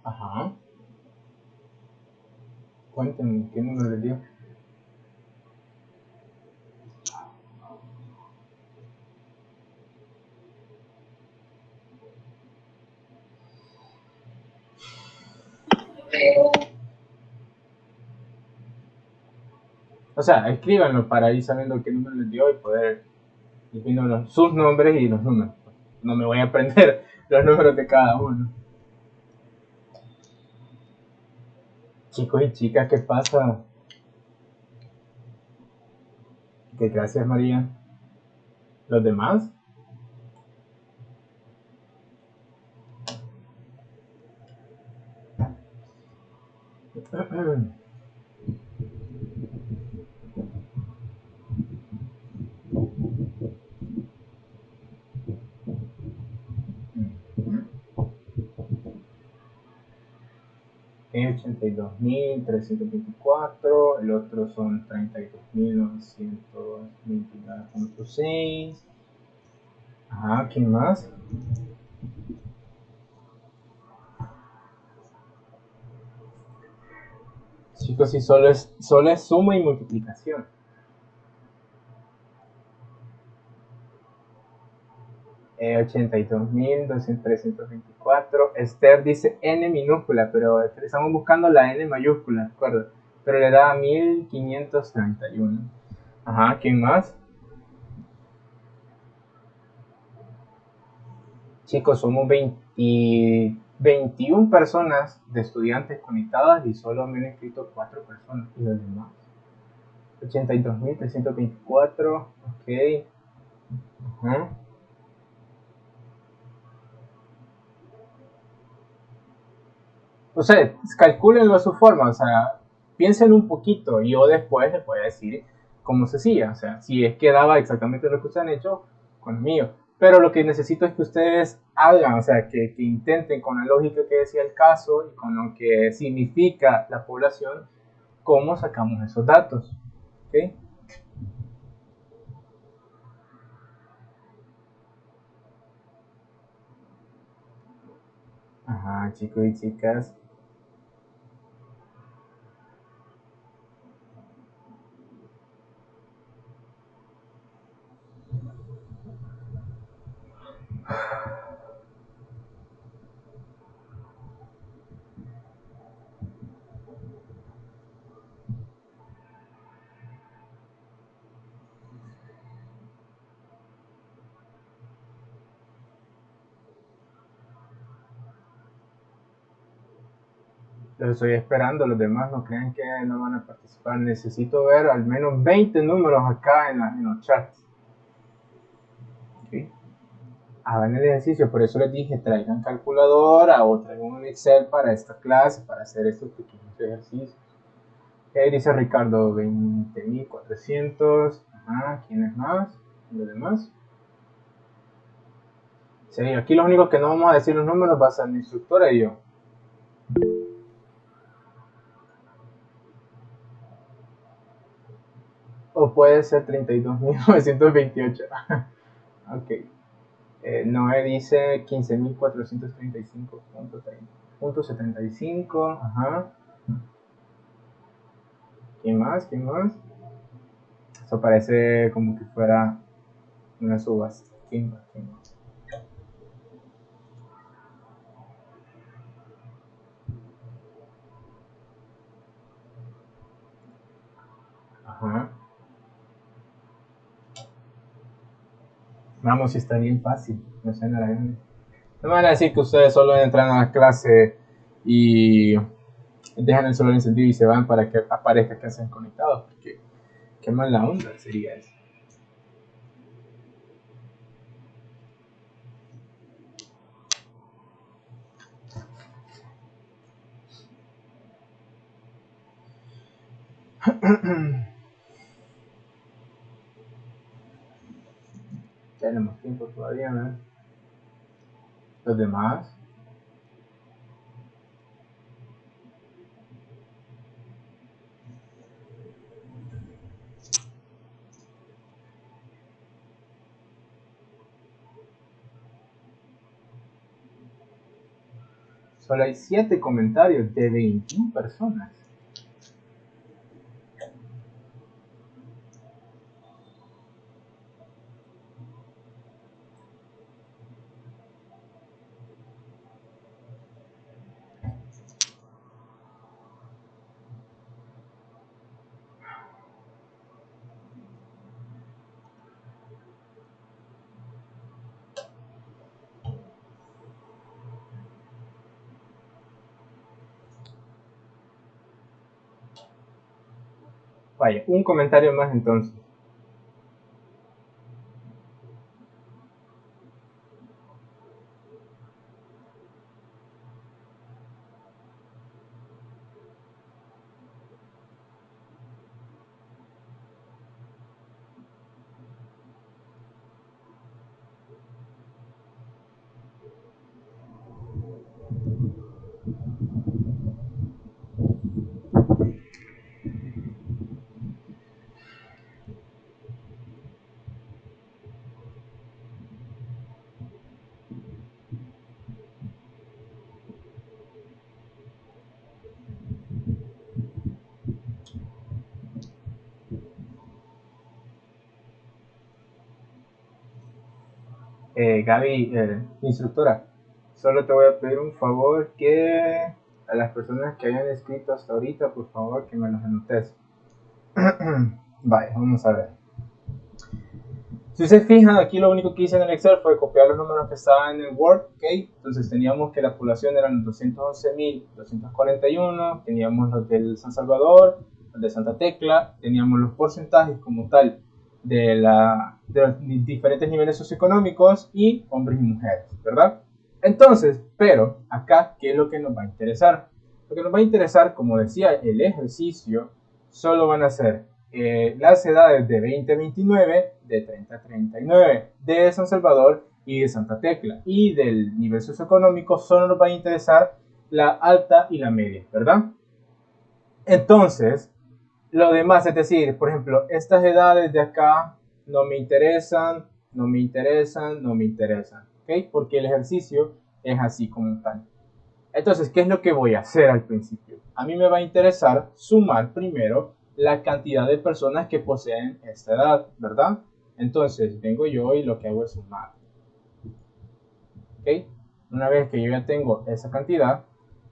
Ajá. Cuéntenme, ¿qué número les dio? O sea, escríbanlo para ir sabiendo qué número les dio y poder ir viendo sus nombres y los números. No me voy a aprender los números de cada uno. Chicos y chicas, ¿qué pasa? Que gracias, María. ¿Los demás? En 82.324, el otro son 32.929.6. Ajá, ¿quién más? Chicos, si solo es suma y multiplicación. Eh, 82.324. Esther dice N minúscula, pero estamos buscando la N mayúscula, ¿de acuerdo? Pero le da 1531. Ajá, ¿quién más? Chicos, somos 21 personas de estudiantes conectadas y solo me han escrito 4 personas. ¿Y los demás? 82.324. Ok. Ajá. O sea, calcúlenlo a su forma, o sea, piensen un poquito y yo después les voy a decir cómo se hacía, o sea, si es que daba exactamente lo que ustedes han hecho conmigo. Pero lo que necesito es que ustedes hagan, o sea, que intenten con la lógica que decía el caso y con lo que significa la población, cómo sacamos esos datos. ¿Ok? Ajá, chicos y chicas. Los estoy esperando, los demás no crean que no van a participar. Necesito ver al menos 20 números acá en los chats. ¿Okay? Hagan el ejercicio, por eso les dije, traigan calculadora o traigan un Excel para esta clase, para hacer estos pequeños ejercicios. Dice Ricardo, 20.400. Ajá, ¿quién es más? ¿Los demás? Sí, aquí los únicos que no vamos a decir los números va a ser mi instructora y yo. O puede ser 32.928. Ok. Noé dice 15.435.75. Ajá. ¿Quién más? ¿Quién más? Eso parece como que fuera una subasta. ¿Quién más? ¿Quién más? Ajá. Vamos, si está bien fácil. No sé, nada grande. No me van a decir que ustedes solo entran a la clase y dejan el celular encendido y se van para que aparezca que están conectados. Porque qué mala onda sería eso. Tenemos tiempo todavía, ¿no? Los demás. Solo hay 7 comentarios de 21 personas. Vaya, un comentario más entonces. Gaby, instructora, solo te voy a pedir un favor que a las personas que hayan escrito hasta ahorita, por favor, que me los anotes. Vaya, vamos a ver. Si se fijan, aquí lo único que hice en el Excel fue copiar los números que estaban en el Word, ¿ok? Entonces teníamos que la población eran 211.241, teníamos los del San Salvador, los de Santa Tecla, teníamos los porcentajes como tal de los diferentes niveles socioeconómicos y hombres y mujeres, ¿verdad? Entonces, pero acá, ¿qué es lo que nos va a interesar? Lo que nos va a interesar, como decía el ejercicio, solo van a ser las edades de 20 a 29, de 30 a 39, de San Salvador y de Santa Tecla. Y del nivel socioeconómico solo nos va a interesar la alta y la media, ¿verdad? Entonces, lo demás, es decir, por ejemplo, estas edades de acá no me interesan, no me interesan, no me interesan, ¿ok? Porque el ejercicio es así como tal. Entonces, ¿qué es lo que voy a hacer al principio? A mí me va a interesar sumar primero la cantidad de personas que poseen esta edad, ¿verdad? Entonces, vengo yo y lo que hago es sumar. ¿Ok? Una vez que yo ya tengo esa cantidad,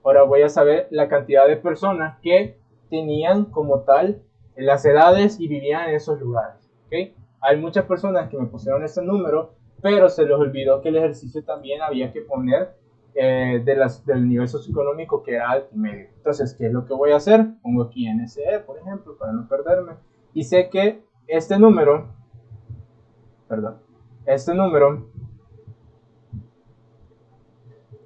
ahora voy a saber la cantidad de personas que tenían como tal las edades y vivían en esos lugares. ¿Ok? Hay muchas personas que me pusieron ese número, pero se les olvidó que el ejercicio también había que poner del nivel socioeconómico que era alto y medio. Entonces, ¿qué es lo que voy a hacer? Pongo aquí NSE, por ejemplo, para no perderme. Y sé que este número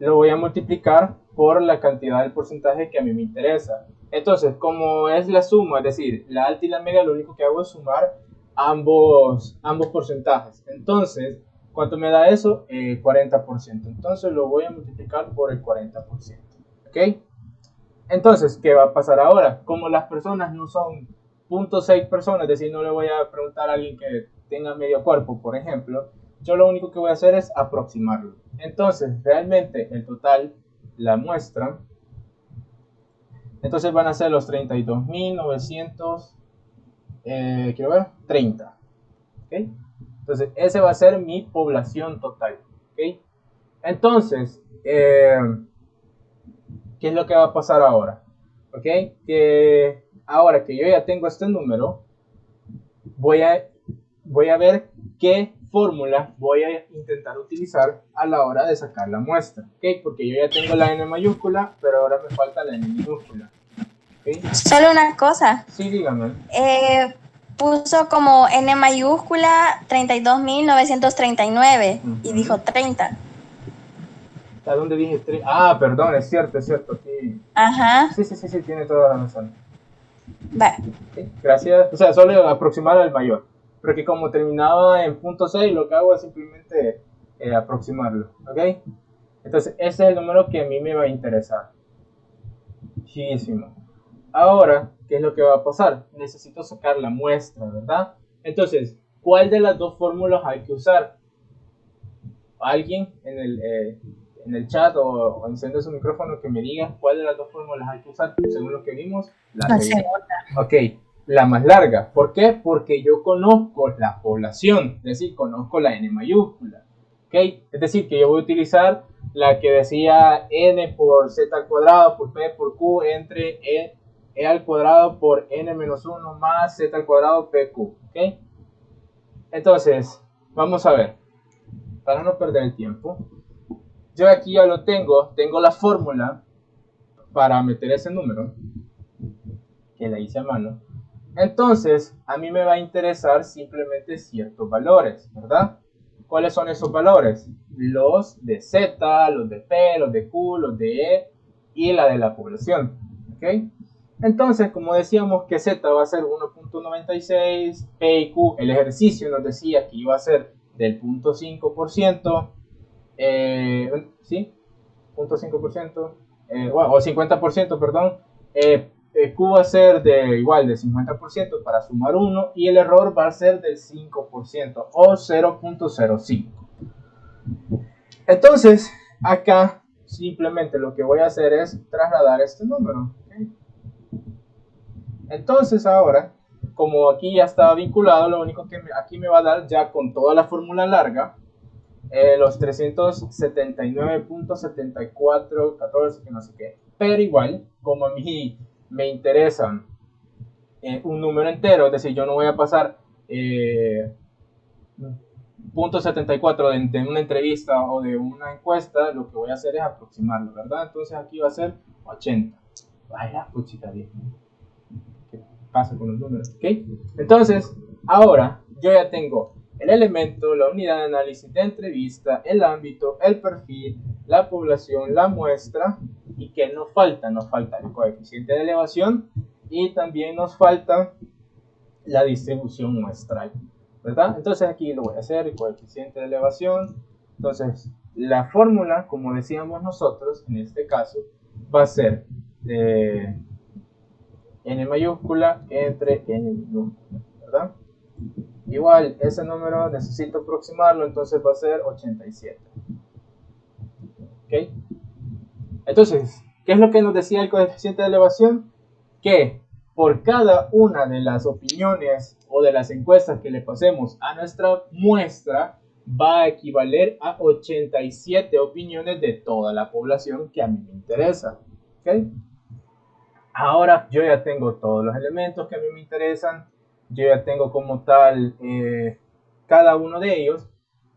lo voy a multiplicar por la cantidad del porcentaje que a mí me interesa. Entonces, como es la suma, es decir, la alta y la media, lo único que hago es sumar ambos porcentajes. Entonces, ¿Cuánto me da eso? 40%. Entonces lo voy a multiplicar por el 40%. ¿Ok? Entonces, ¿qué va a pasar ahora? Como las personas no son 0.6 personas, es decir, no le voy a preguntar a alguien que tenga medio cuerpo, por ejemplo, yo lo único que voy a hacer es aproximarlo. Entonces, realmente el total, la muestra, entonces van a ser los 32.900, quiero ver, 30. ¿Okay? Entonces, ese va a ser mi población total. ¿Okay? Entonces, ¿qué es lo que va a pasar ahora? ¿Okay? Que ahora que yo ya tengo este número, voy a ver qué fórmula voy a intentar utilizar a la hora de sacar la muestra. ¿Okay? Porque yo ya tengo la n mayúscula, pero ahora me falta la n minúscula. ¿Okay? Solo una cosa. Sí, dígame. Puso como N mayúscula 32.939 y dijo 30. ¿A dónde dije 3? Ah, perdón, es cierto, sí. Ajá. Sí, tiene toda la razón. Vale. Okay, gracias. O sea, solo aproximar al mayor. Porque como terminaba en .6, lo que hago es simplemente aproximarlo. ¿Ok? Entonces, ese es el número que a mí me va a interesar. Muchísimo. Ahora, ¿qué es lo que va a pasar? Necesito sacar la muestra, ¿verdad? Entonces, ¿cuál de las dos fórmulas hay que usar? Alguien en el chat o enciende su micrófono que me diga cuál de las dos fórmulas hay que usar según lo que vimos. La segunda. Ok, la más larga. ¿Por qué? Porque yo conozco la población, es decir, conozco la n mayúscula. Ok, es decir, que yo voy a utilizar la que decía n por z al cuadrado por p por q entre e al cuadrado por n menos 1 más z al cuadrado pq. Ok, entonces, vamos a ver, para no perder el tiempo. Yo aquí ya lo tengo la fórmula para meter ese número, que la hice a mano. Entonces, a mí me va a interesar simplemente ciertos valores, ¿verdad? ¿Cuáles son esos valores? Los de Z, los de P, los de Q, los de E y la de la población, ¿ok? Entonces, como decíamos que Z va a ser 1.96, P y Q, el ejercicio nos decía que iba a ser del 0.5%, ¿sí? 0.5%, o 50%, perdón. Q va a ser de 50% para sumar 1 y el error va a ser del 5% o 0.05. Entonces, acá simplemente lo que voy a hacer es trasladar este número. ¿Okay? Entonces ahora, como aquí ya estaba vinculado, lo único que aquí me va a dar ya con toda la fórmula larga, los 379.7414, que no sé qué. Pero igual, como a mí me interesa un número entero, es decir, yo no voy a pasar .74 de una entrevista o de una encuesta, lo que voy a hacer es aproximarlo, ¿verdad? Entonces aquí va a ser 80. Vaya, puchita bien. ¿Qué pasa con los números? ¿Ok? Entonces, ahora yo ya tengo el elemento, la unidad de análisis de entrevista, el ámbito, el perfil, la población, la muestra, y que nos falta el coeficiente de elevación y también nos falta la distribución muestral, ¿verdad? Entonces aquí lo voy a hacer, el coeficiente de elevación. Entonces la fórmula, como decíamos nosotros, en este caso, va a ser n mayúscula entre n minúscula, ¿verdad? Igual, ese número necesito aproximarlo, entonces va a ser 87. ¿Ok? Entonces, ¿qué es lo que nos decía el coeficiente de elevación? Que por cada una de las opiniones o de las encuestas que le pasemos a nuestra muestra, va a equivaler a 87 opiniones de toda la población que a mí me interesa. ¿Ok? Ahora yo ya tengo todos los elementos que a mí me interesan. Yo ya tengo como tal cada uno de ellos.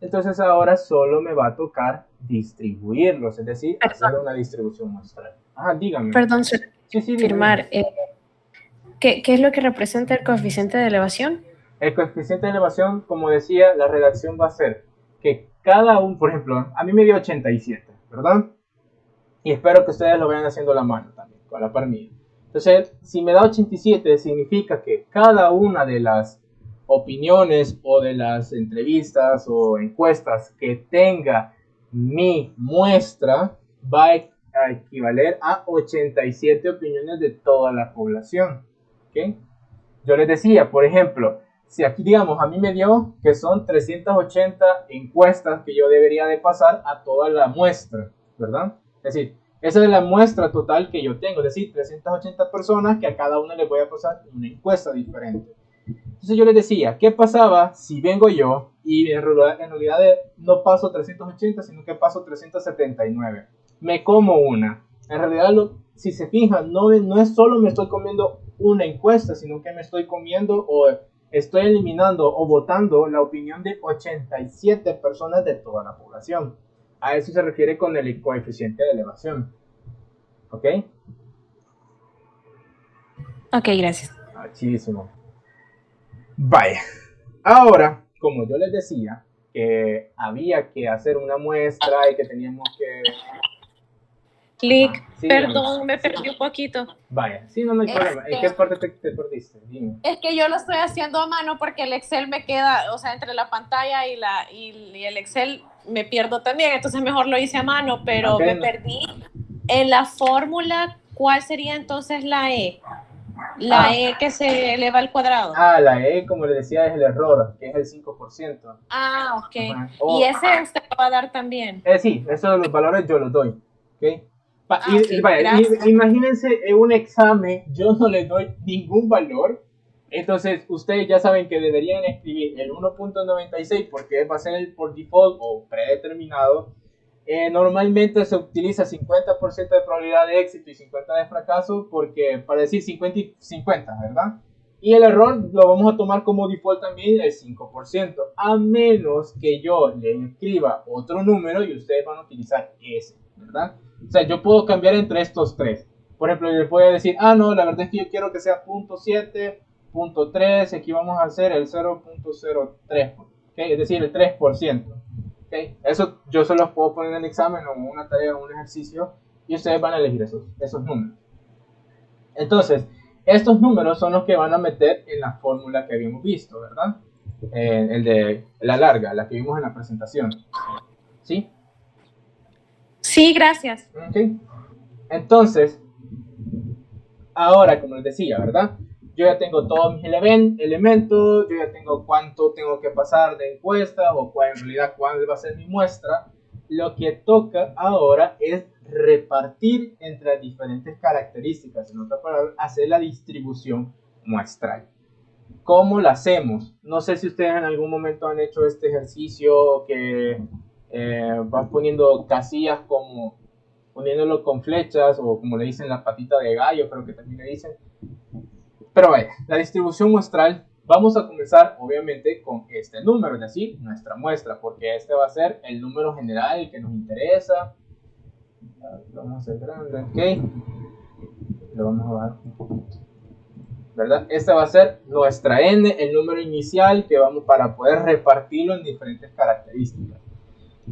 Entonces ahora solo me va a tocar distribuirlos, es decir, hacer una distribución muestral. Dígame. Perdón, sí, firmar. ¿Qué es lo que representa el coeficiente de elevación? El coeficiente de elevación, como decía, la redacción va a ser que cada uno, por ejemplo, a mí me dio 87, ¿verdad? Y espero que ustedes lo vayan haciendo a la mano también, con la par mía. Entonces, si me da 87, significa que cada una de las opiniones o de las entrevistas o encuestas que tenga mi muestra va a equivaler a 87 opiniones de toda la población. ¿Okay? Yo les decía, por ejemplo, si aquí digamos a mí me dio que son 380 encuestas que yo debería de pasar a toda la muestra, ¿verdad? Es decir, esa es la muestra total que yo tengo, es decir, 380 personas que a cada una les voy a pasar una encuesta diferente. Entonces yo les decía, ¿qué pasaba si vengo yo y en realidad no paso 380, sino que paso 379? Me como una. En realidad, si se fijan, no es solo me estoy comiendo una encuesta, sino que me estoy comiendo o estoy eliminando o votando la opinión de 87 personas de toda la población. A eso se refiere con el coeficiente de elevación. ¿Ok? Ok, gracias. Muchísimo. Vaya. Ahora, como yo les decía, que había que hacer una muestra y que teníamos que... Clic, sí, perdón, me perdí un poquito. Vaya, sí, no hay problema. ¿En qué parte te perdiste? Dime. Es que yo lo estoy haciendo a mano porque el Excel me queda, o sea, entre la pantalla y el Excel me pierdo también, entonces mejor lo hice a mano, pero okay, me perdí en la fórmula. ¿Cuál sería entonces la E? La E que se eleva al cuadrado. La E, como le decía, es el error, que es el 5%. Ok. ¿Y ese usted lo va a dar también? Sí, esos los valores yo los doy. ¿Okay? Vaya, imagínense en un examen, yo no les doy ningún valor. Entonces, ustedes ya saben que deberían escribir el 1.96 porque va a ser el por default o predeterminado. Normalmente se utiliza 50% de probabilidad de éxito y 50% de fracaso porque para decir 50 y 50, ¿verdad? Y el error lo vamos a tomar como default también el 5%, a menos que yo le escriba otro número y ustedes van a utilizar ese, ¿verdad? O sea, yo puedo cambiar entre estos tres. Por ejemplo, yo les voy a decir, no, la verdad es que yo quiero que sea 0.7, 0.3, aquí vamos a hacer el 0.03, ¿okay? Es decir, el 3%. ¿Okay? Eso yo se los puedo poner en el examen o una tarea o un ejercicio y ustedes van a elegir esos números. Entonces, estos números son los que van a meter en la fórmula que habíamos visto, ¿verdad? El de la larga, la que vimos en la presentación. ¿Sí? Sí, gracias. Okay. Entonces, ahora, como les decía, ¿verdad? Yo ya tengo todos mis elementos, yo ya tengo cuánto tengo que pasar de encuesta o en realidad cuál va a ser mi muestra. Lo que toca ahora es repartir entre las diferentes características, en otras palabras, hacer la distribución muestral. ¿Cómo la hacemos? No sé si ustedes en algún momento han hecho este ejercicio que van poniendo casillas como poniéndolo con flechas o como le dicen la patita de gallo, creo que también le dicen. Pero vaya, la distribución muestral, vamos a comenzar obviamente con este número, es decir, nuestra muestra, porque este va a ser el número general el que nos interesa. Lo vamos a hacer grande, ok. Lo vamos a bajar un poquito, ¿verdad? Esta va a ser nuestra n, el número inicial que vamos para poder repartirlo en diferentes características.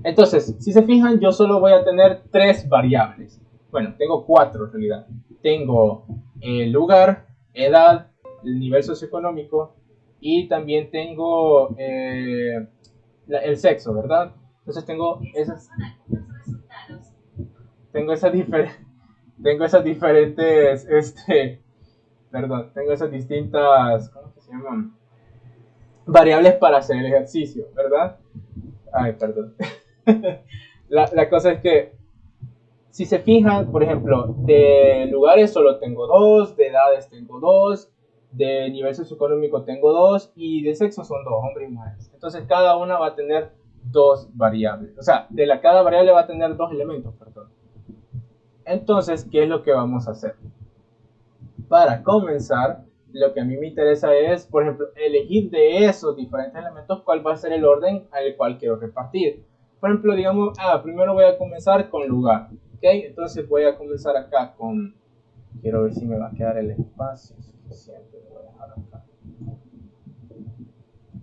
Entonces, si se fijan, yo solo voy a tener 3 variables. Bueno, tengo 4 en realidad. Tengo el lugar, edad, el nivel socioeconómico y también tengo el sexo, ¿verdad? Entonces tengo esas distintas, ¿cómo se llaman? Variables para hacer el ejercicio, ¿verdad? Ay, perdón. La cosa es que si se fijan, por ejemplo, de lugares solo tengo 2, de edades tengo 2, de nivel socioeconómico tengo 2 y de sexo son 2, hombres y mujeres. Entonces cada una va a tener 2 variables. O sea, cada variable va a tener 2 elementos, perdón. Entonces, ¿qué es lo que vamos a hacer? Para comenzar, lo que a mí me interesa es, por ejemplo, elegir de esos diferentes elementos cuál va a ser el orden al cual quiero repartir. Por ejemplo, digamos, primero voy a comenzar con lugar. ¿Okay? Entonces voy a comenzar acá con, quiero ver si me va a quedar el espacio suficiente, lo voy a dejar acá,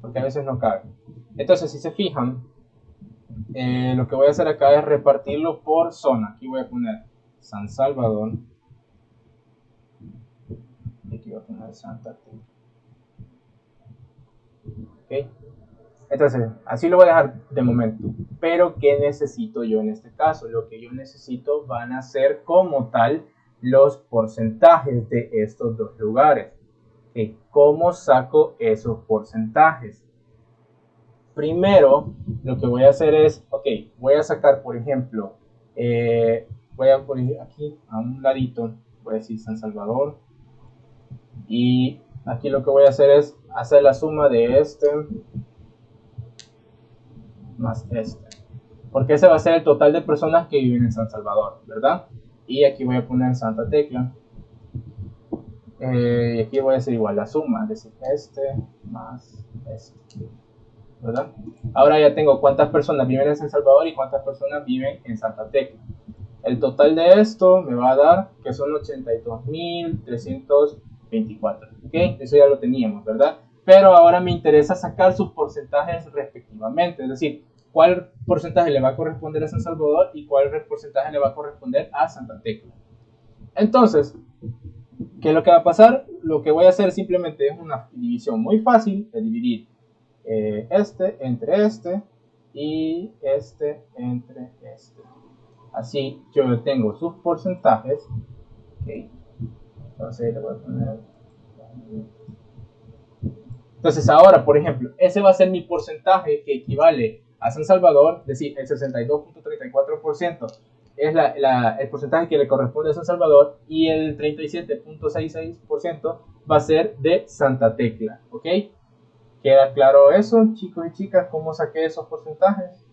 porque a veces no cabe. Entonces, si se fijan, lo que voy a hacer acá es repartirlo por zona. Aquí voy a poner San Salvador, y aquí voy a poner Santa Cruz. ¿Okay? Entonces, así lo voy a dejar de momento. Pero, ¿qué necesito yo en este caso? Lo que yo necesito van a ser como tal los porcentajes de estos dos lugares. ¿Okay? ¿Cómo saco esos porcentajes? Primero, lo que voy a hacer es, ok, voy a sacar, por ejemplo, voy a poner aquí a un ladito, voy a decir San Salvador. Y aquí lo que voy a hacer es hacer la suma de este más este, porque ese va a ser el total de personas que viven en San Salvador, ¿verdad? Y aquí voy a poner Santa Tecla, y aquí voy a hacer igual la suma, es decir, este más este, ¿verdad? Ahora ya tengo cuántas personas viven en San Salvador y cuántas personas viven en Santa Tecla. El total de esto me va a dar que son 82.324, ¿ok? Eso ya lo teníamos, ¿verdad? Pero ahora me interesa sacar sus porcentajes respectivamente, es decir, cuál porcentaje le va a corresponder a San Salvador y cuál porcentaje le va a corresponder a Santa Tecla. Entonces, ¿qué es lo que va a pasar? Lo que voy a hacer simplemente es una división muy fácil de dividir este entre este y este entre este. Así yo tengo sus porcentajes. Okay. Entonces le voy a poner. Entonces ahora, por ejemplo, ese va a ser mi porcentaje que equivale a San Salvador, es decir, el 62.34% es el porcentaje que le corresponde a San Salvador y el 37.66% va a ser de Santa Tecla, ¿ok? ¿Queda claro eso, chicos y chicas? ¿Cómo saqué esos porcentajes?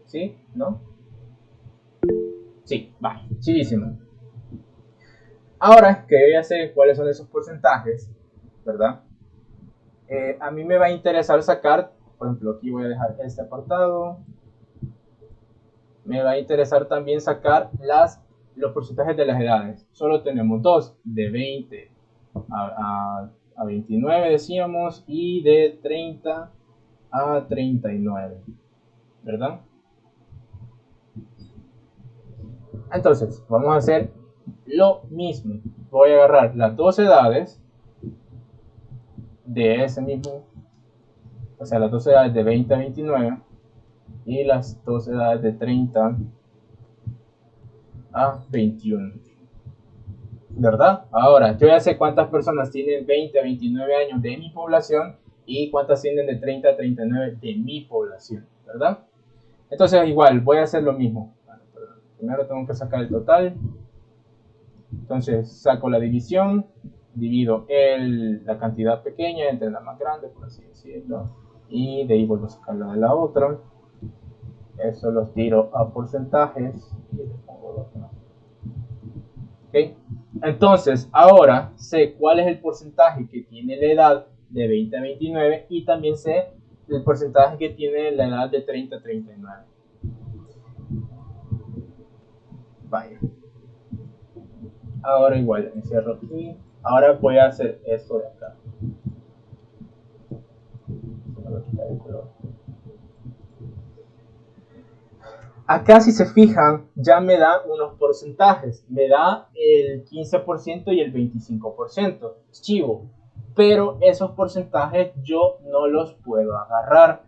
¿Sí? ¿No? Sí, va, chidísimo. Ahora que yo ya sé cuáles son esos porcentajes, ¿verdad? A mí me va a interesar sacar, por ejemplo, aquí voy a dejar este apartado. Me va a interesar también sacar los porcentajes de las edades. Solo tenemos dos, de 20 a 29 decíamos, y de 30 a 39, ¿verdad? Entonces, vamos a hacer lo mismo. Voy a agarrar las dos edades de ese mismo, o sea, las dos edades de 20 a 29 y las dos edades de 30 a 21, ¿verdad? Ahora, yo ya sé cuántas personas tienen 20 a 29 años de mi población y cuántas tienen de 30 a 39 de mi población, ¿verdad? Entonces, igual, voy a hacer lo mismo. Primero tengo que sacar el total. Entonces saco la división, divido la cantidad pequeña entre la más grande, por así decirlo, y de ahí vuelvo a sacar la de la otra. Eso los tiro a porcentajes y les pongo los demás. ¿Okay? Entonces ahora sé cuál es el porcentaje que tiene la edad de 20 a 29 y también sé el porcentaje que tiene la edad de 30 a 39. Vaya. Ahora igual, encierro aquí. Ahora voy a hacer esto de acá. Voy a quitar el color. Acá, si se fijan, ya me da unos porcentajes. Me da el 15% y el 25%. Chivo. Pero esos porcentajes yo no los puedo agarrar.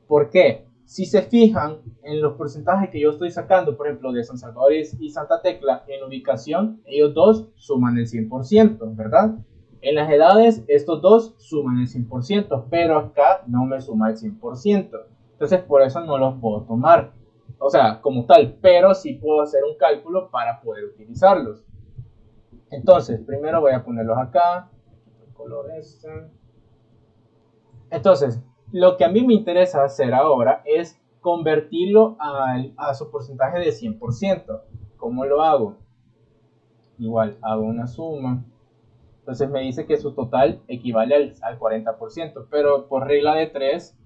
¿Por qué? Si se fijan en los porcentajes que yo estoy sacando, por ejemplo, de San Salvador y Santa Tecla, en ubicación, ellos dos suman el 100%, ¿verdad? En las edades, estos dos suman el 100%, pero acá no me suma el 100%. Entonces, por eso no los puedo tomar. O sea, como tal, pero sí puedo hacer un cálculo para poder utilizarlos. Entonces, primero voy a ponerlos acá. El color este. Entonces, lo que a mí me interesa hacer ahora es convertirlo a su porcentaje de 100%. ¿Cómo lo hago? Igual, hago una suma. Entonces me dice que su total equivale al 40%, pero por regla de 3,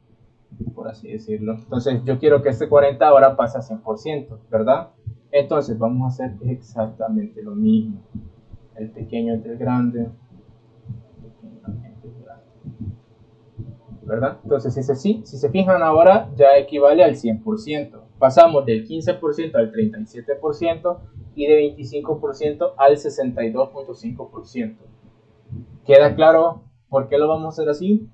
por así decirlo. Entonces yo quiero que este 40 ahora pase a 100%, ¿verdad? Entonces vamos a hacer exactamente lo mismo. El pequeño entre el grande. ¿Verdad? Entonces, si se fijan ahora, ya equivale al 100%. Pasamos del 15% al 37% y de 25% al 62.5%. ¿Queda claro por qué lo vamos a hacer así?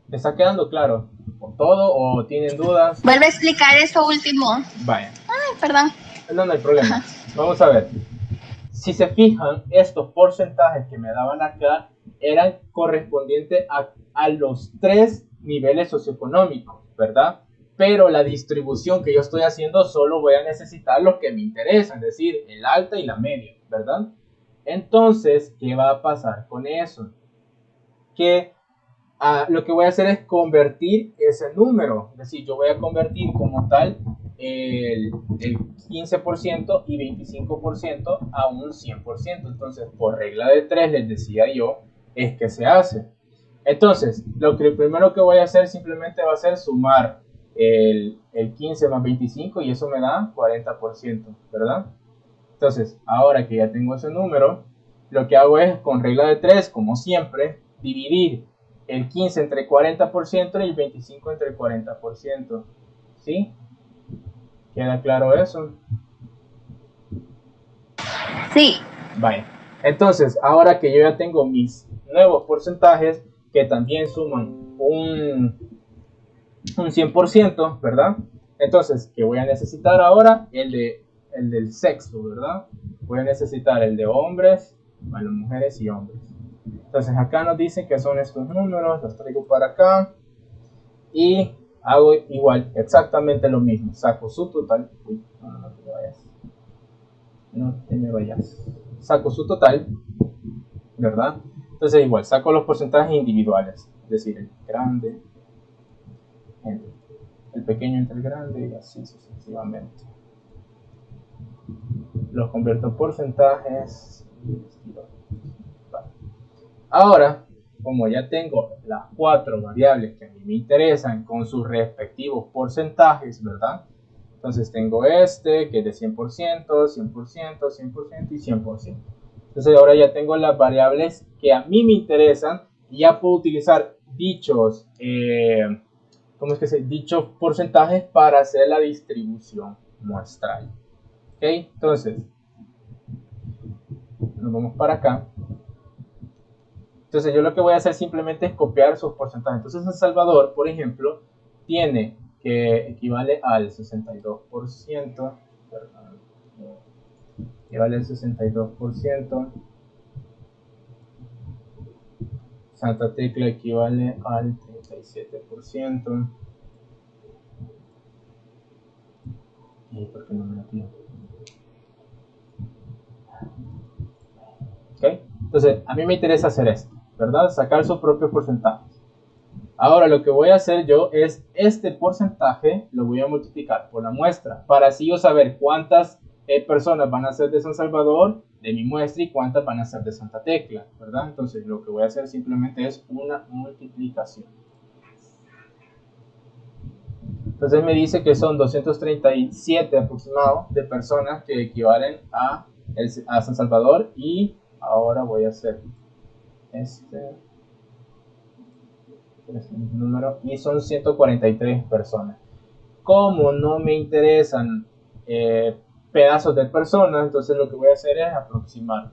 ¿Le está quedando claro por todo o tienen dudas? Vuelve a explicar eso último. Vaya. Ay, perdón. No, no hay problema. Vamos a ver. Si se fijan, estos porcentajes que me daban acá eran correspondientes a los 3 niveles socioeconómicos, ¿verdad? Pero la distribución que yo estoy haciendo solo voy a necesitar los que me interesan, es decir, el alta y la media, ¿verdad? Entonces, ¿qué va a pasar con eso? Que lo que voy a hacer es convertir ese número, es decir, yo voy a convertir como tal el 15% y 25% a un 100%. Entonces, por regla de 3, les decía yo, es que se hace. Entonces, lo primero que voy a hacer simplemente va a ser sumar el 15 más 25 y eso me da 40%, ¿verdad? Entonces, ahora que ya tengo ese número, lo que hago es, con regla de 3, como siempre, dividir el 15 entre 40% y el 25 entre 40%. ¿Sí? ¿Queda claro eso? Sí. Vale. Entonces, ahora que yo ya tengo mis nuevos porcentajes, que también suman un 100%, ¿verdad? Entonces, ¿qué voy a necesitar ahora? El del sexo, ¿verdad? Voy a necesitar el de hombres, bueno, mujeres y hombres. Entonces, acá nos dicen que son estos números, los traigo para acá y hago igual, exactamente lo mismo. Saco su total. Uy, no te me vayas. No te me vayas. Saco su total, ¿verdad? Entonces, igual, saco los porcentajes individuales, es decir, el grande, el pequeño entre el grande y así sucesivamente. Los convierto en porcentajes. Vale. Ahora, como ya tengo las 4 variables que a mí me interesan con sus respectivos porcentajes, ¿verdad? Entonces tengo este que es de 100%, 100%, 100% y 100%. Entonces ahora ya tengo las variables que a mí me interesan y ya puedo utilizar dichos dichos porcentajes para hacer la distribución muestral. ¿Ok? Entonces, nos vamos para acá. Entonces yo lo que voy a hacer simplemente es copiar sus porcentajes. Entonces El Salvador, por ejemplo, tiene que equivale al 62%, equivale al 62%. Santa Tecla equivale al 37%. ¿Y por qué no me lo pide? ¿Ok? Entonces, a mí me interesa hacer esto, ¿verdad? Sacar sus propios porcentajes. Ahora lo que voy a hacer yo es este porcentaje lo voy a multiplicar por la muestra para así yo saber cuántas personas van a ser de San Salvador de mi muestra y cuántas van a ser de Santa Tecla, ¿verdad? Entonces lo que voy a hacer simplemente es una multiplicación. Entonces me dice que son 237 aproximados de personas que equivalen a San Salvador y ahora voy a hacer este número y son 143 personas. Como no me interesan pedazos de personas, entonces lo que voy a hacer es aproximarlo.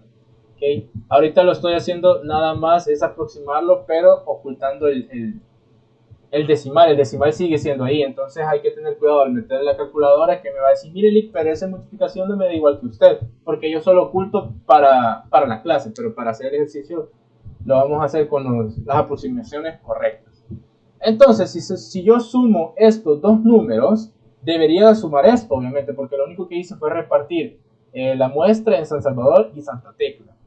¿Okay? Ahorita lo estoy haciendo nada más es aproximarlo, pero ocultando el decimal. El decimal sigue siendo ahí, entonces hay que tener cuidado al meter la calculadora que me va a decir, mire Lick, pero esa multiplicación no me da igual que usted, porque yo solo oculto para la clase, pero para hacer el ejercicio lo vamos a hacer con las aproximaciones correctas. Entonces, si yo sumo estos dos números, debería sumar esto, obviamente, porque lo único que hice fue repartir la muestra en San Salvador y Santa Tecla.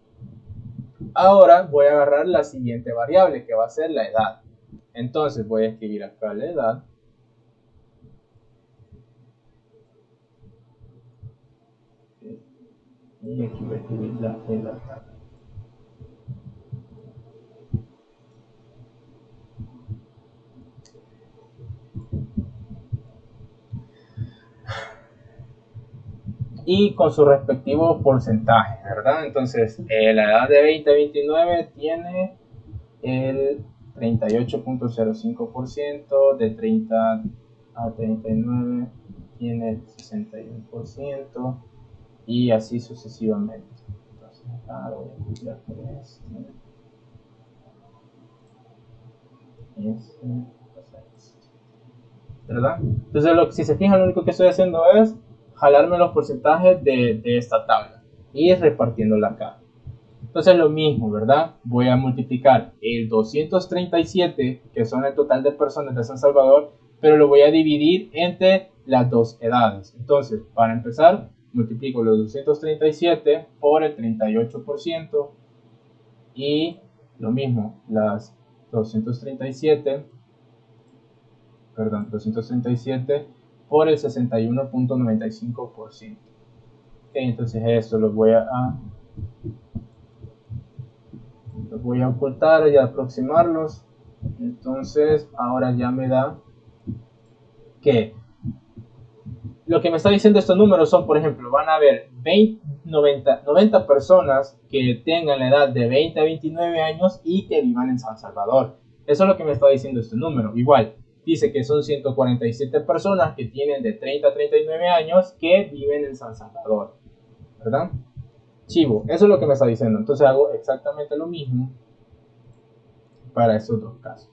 Ahora voy a agarrar la siguiente variable, que va a ser la edad. Entonces voy a escribir acá la edad. Y aquí voy a escribir la edad. Y con su respectivo porcentaje, ¿verdad? Entonces, la edad de 20 a 29 tiene el 38.05%, de 30 A39 tiene el 61% y así sucesivamente. Entonces acá lo voy a copiar por este. ¿Verdad? Entonces, si se fijan, lo único que estoy haciendo es jalarme los porcentajes de esta tabla y ir repartiéndola acá. Entonces, lo mismo, ¿verdad? Voy a multiplicar el 237, que son el total de personas de San Salvador, pero lo voy a dividir entre las dos edades. Entonces, para empezar, multiplico los 237 por el 38% y lo mismo, las 237 por el 61.95%. Entonces esto lo voy a ocultar y aproximarlos. Entonces ahora ya me da que lo que me está diciendo estos números son, por ejemplo, van a haber 90 personas que tengan la edad de 20 a 29 años y que vivan en San Salvador. Eso es lo que me está diciendo este número. Igual, dice que son 147 personas que tienen de 30 a 39 años que viven en San Salvador, ¿verdad? Chivo, eso es lo que me está diciendo. Entonces hago exactamente lo mismo para esos dos casos.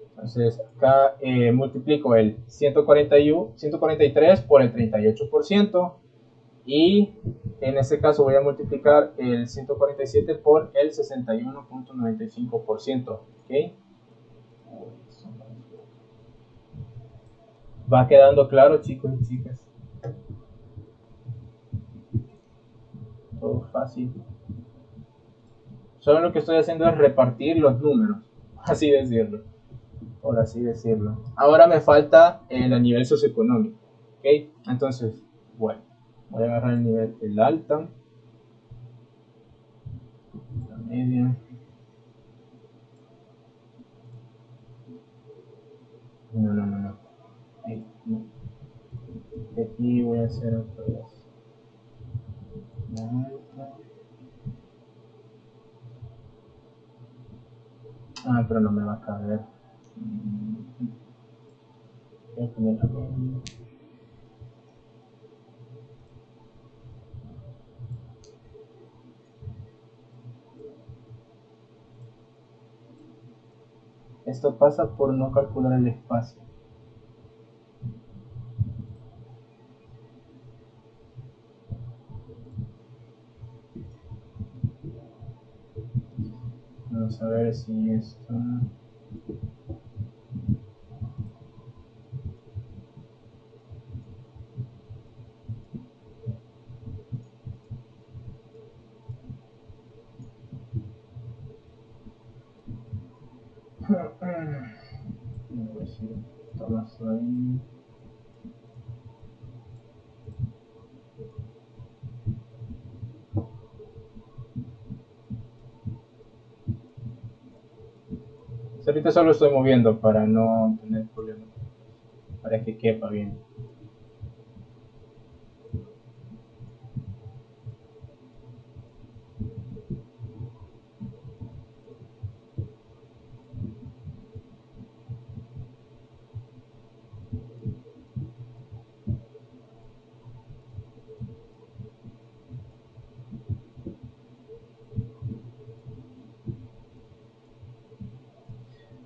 Entonces acá multiplico el 143 por el 38% y en este caso voy a multiplicar el 147 por el 61.95%. ¿Okay? ¿Va quedando claro, chicos y chicas? Todo fácil. Solo lo que estoy haciendo es repartir los números, así decirlo. Por así decirlo. Ahora me falta el nivel socioeconómico. ¿Ok? Entonces, bueno, voy a agarrar el nivel del alta, la media. No. Ahí, no. Aquí voy a hacer otra vez. La alta. Ah, pero no me va a caber. Voy a poner la media. Esto pasa por no calcular el espacio. Vamos a ver si esto... Pues sí, tomas ahí. Ahorita solo estoy moviendo para no tener problemas, para que quepa bien.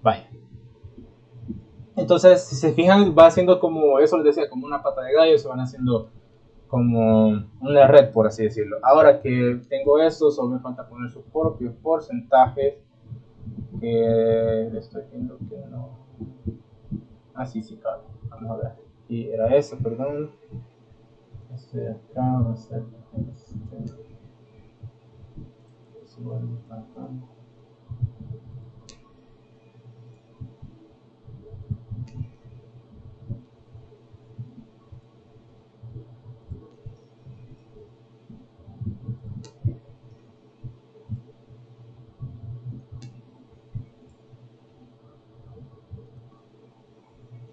Vaya. Entonces, si se fijan, va haciendo como, eso les decía, como una pata de gallo, se van haciendo como una red, por así decirlo. Ahora que tengo esto, solo me falta poner sus propios porcentajes, que estoy viendo que no. Ah, sí, claro. Vamos a ver. Y era eso, perdón. Este de acá va a ser acá.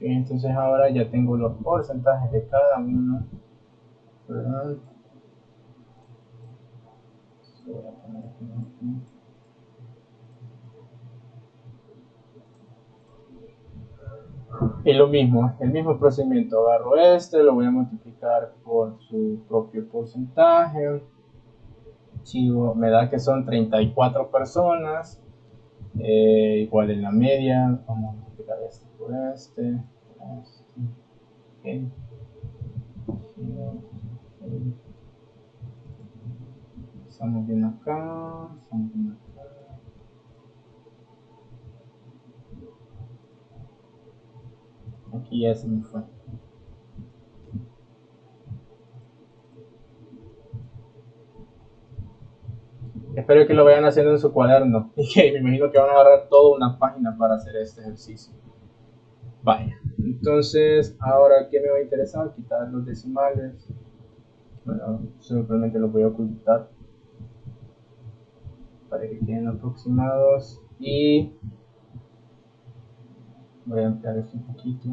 Y entonces ahora ya tengo los porcentajes de cada uno, ¿verdad? Voy a poner aquí. Y lo mismo, el mismo procedimiento. Agarro lo voy a multiplicar por su propio porcentaje. Chivo, me da que son 34 personas. Igual en la media. Vamos a multiplicar este por este. Okay. Estamos bien acá. Aquí ya se me fue. Espero que lo vayan haciendo en su cuaderno. Y que me imagino que van a agarrar toda una página para hacer este ejercicio. Vaya. Entonces, ahora, ¿qué me va a interesar? Quitar los decimales. Bueno, simplemente los voy a ocultar para que queden aproximados. Y voy a ampliar esto un poquito.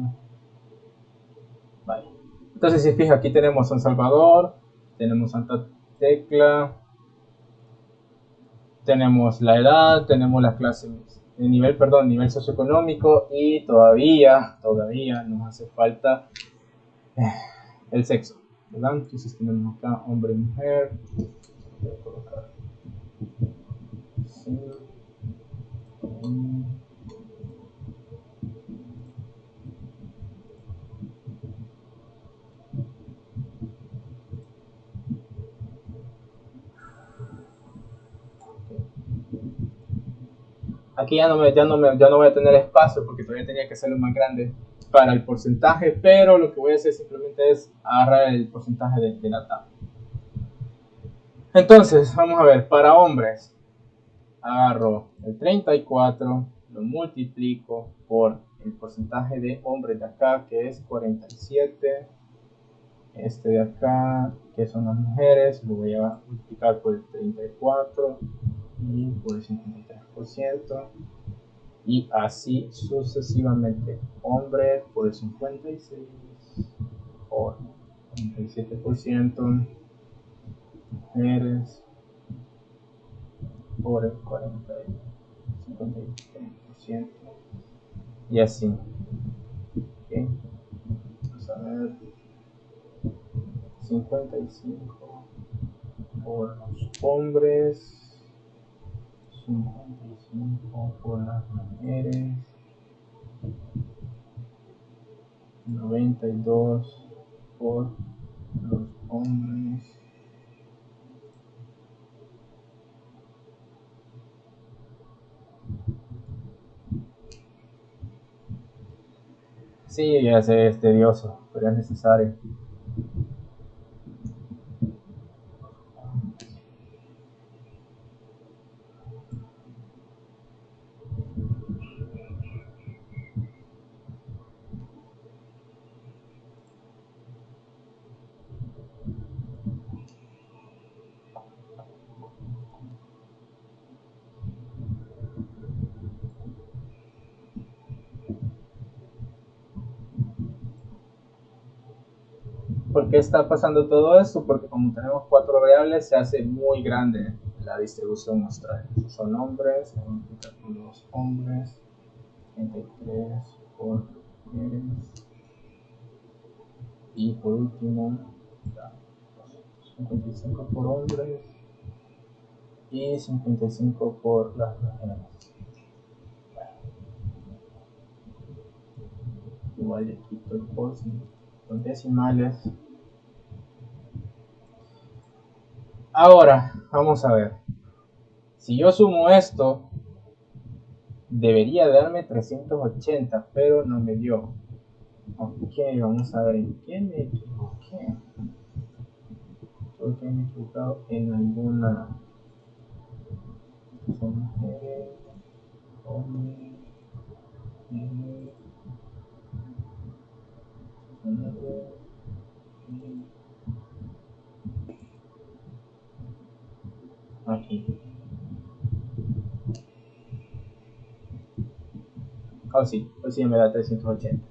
Vale. Entonces, si fija, aquí tenemos San Salvador, tenemos Santa Tecla, tenemos la edad, tenemos las clases, nivel socioeconómico, y todavía nos hace falta el sexo, ¿verdad? Entonces tenemos acá hombre y mujer. Voy a colocar sí. Aquí ya no voy a tener espacio porque todavía tenía que hacerlo más grande para el porcentaje, pero lo que voy a hacer simplemente es agarrar el porcentaje de la tabla. Entonces, vamos a ver, para hombres, agarro el 34, lo multiplico por el porcentaje de hombres de acá, que es 47, este de acá, que son las mujeres, lo voy a multiplicar por el 34 y por el 53%. Y así sucesivamente. Hombres por el 56 por 47%, mujeres por el 53%, y así. Okay. Vamos a ver, 55 por los hombres, 55 por las mujeres, 92 por los hombres, sí, ya sé, es tedioso, pero es necesario. ¿Por qué está pasando todo esto? Porque como tenemos 4 variables, se hace muy grande la distribución muestral. Son hombres, por los hombres, 33 por mujeres, y por último, 55 por hombres y 55 por las mujeres. Igual le quito el por los decimales. Ahora, vamos a ver. Si yo sumo esto, debería darme 380, pero no me dio. Ok, vamos a ver en qué me equivoqué. Creo que me he equivocado en alguna. Son mujeres, hombres, aquí. Oh sí, pues sí me da 380.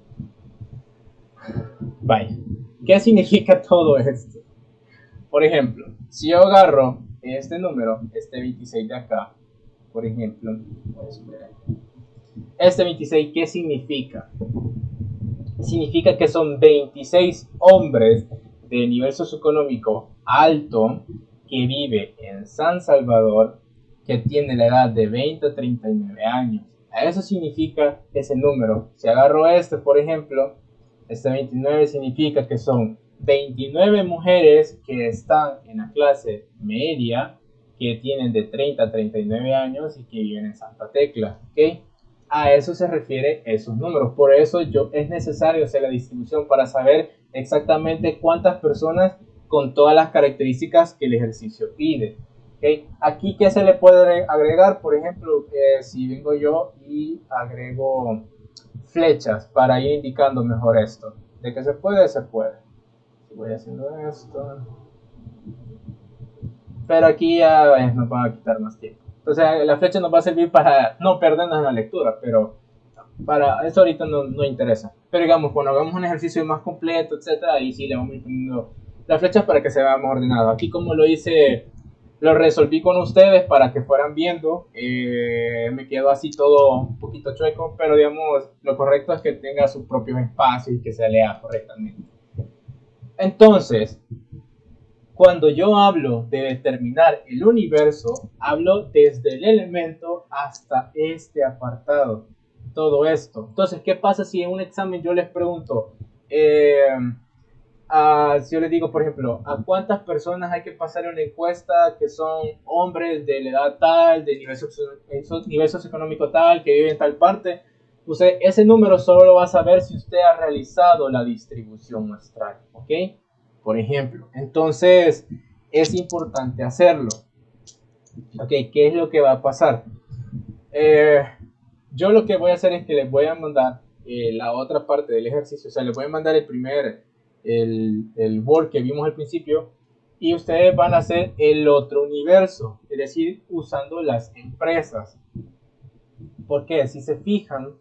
Vaya, ¿qué significa todo esto? Por ejemplo, si yo agarro este número, este 26 de acá, por ejemplo, voy a subir ahí. Este 26, ¿qué significa? significa que son 26 hombres de nivel socioeconómico alto que vive en San Salvador, que tiene la edad de 20 a 39 años. A eso significa ese número. Si agarro por ejemplo, este 29 significa que son 29 mujeres que están en la clase media, que tienen de 30 a 39 años y que viven en Santa Tecla, ¿ok? A eso se refiere esos números. Por eso es necesario hacer la distribución para saber exactamente cuántas personas con todas las características que el ejercicio pide. ¿Okay? Aquí, ¿qué se le puede agregar? Por ejemplo, si vengo yo y agrego flechas para ir indicando mejor esto. ¿De que se puede? Se puede. Voy haciendo esto. Pero aquí ya nos van a quitar más tiempo. Entonces, la flecha nos va a servir para no perdernos en la lectura, pero para eso ahorita no interesa. Pero digamos, cuando hagamos un ejercicio más completo, etcétera, ahí sí le vamos a ir poniendo las flechas para que se vea más ordenado. Aquí, como lo hice, lo resolví con ustedes para que fueran viendo. Me quedó así todo un poquito chueco, pero digamos, lo correcto es que tenga sus propios espacios y que se lea correctamente. Entonces, cuando yo hablo de determinar el universo, hablo desde el elemento hasta este apartado. Todo esto. Entonces, ¿qué pasa si en un examen yo les pregunto, si yo les digo, por ejemplo, ¿a cuántas personas hay que pasar una encuesta que son hombres de la edad tal, de nivel socioeconómico tal, que viven en tal parte? Usted ese número solo lo va a saber si usted ha realizado la distribución muestral, ¿ok? Por ejemplo, entonces es importante hacerlo. Ok, ¿qué es lo que va a pasar? Yo lo que voy a hacer es que les voy a mandar la otra parte del ejercicio, o sea, les voy a mandar el Word que vimos al principio, y ustedes van a hacer el otro universo, es decir, usando las empresas. Porque si se fijan,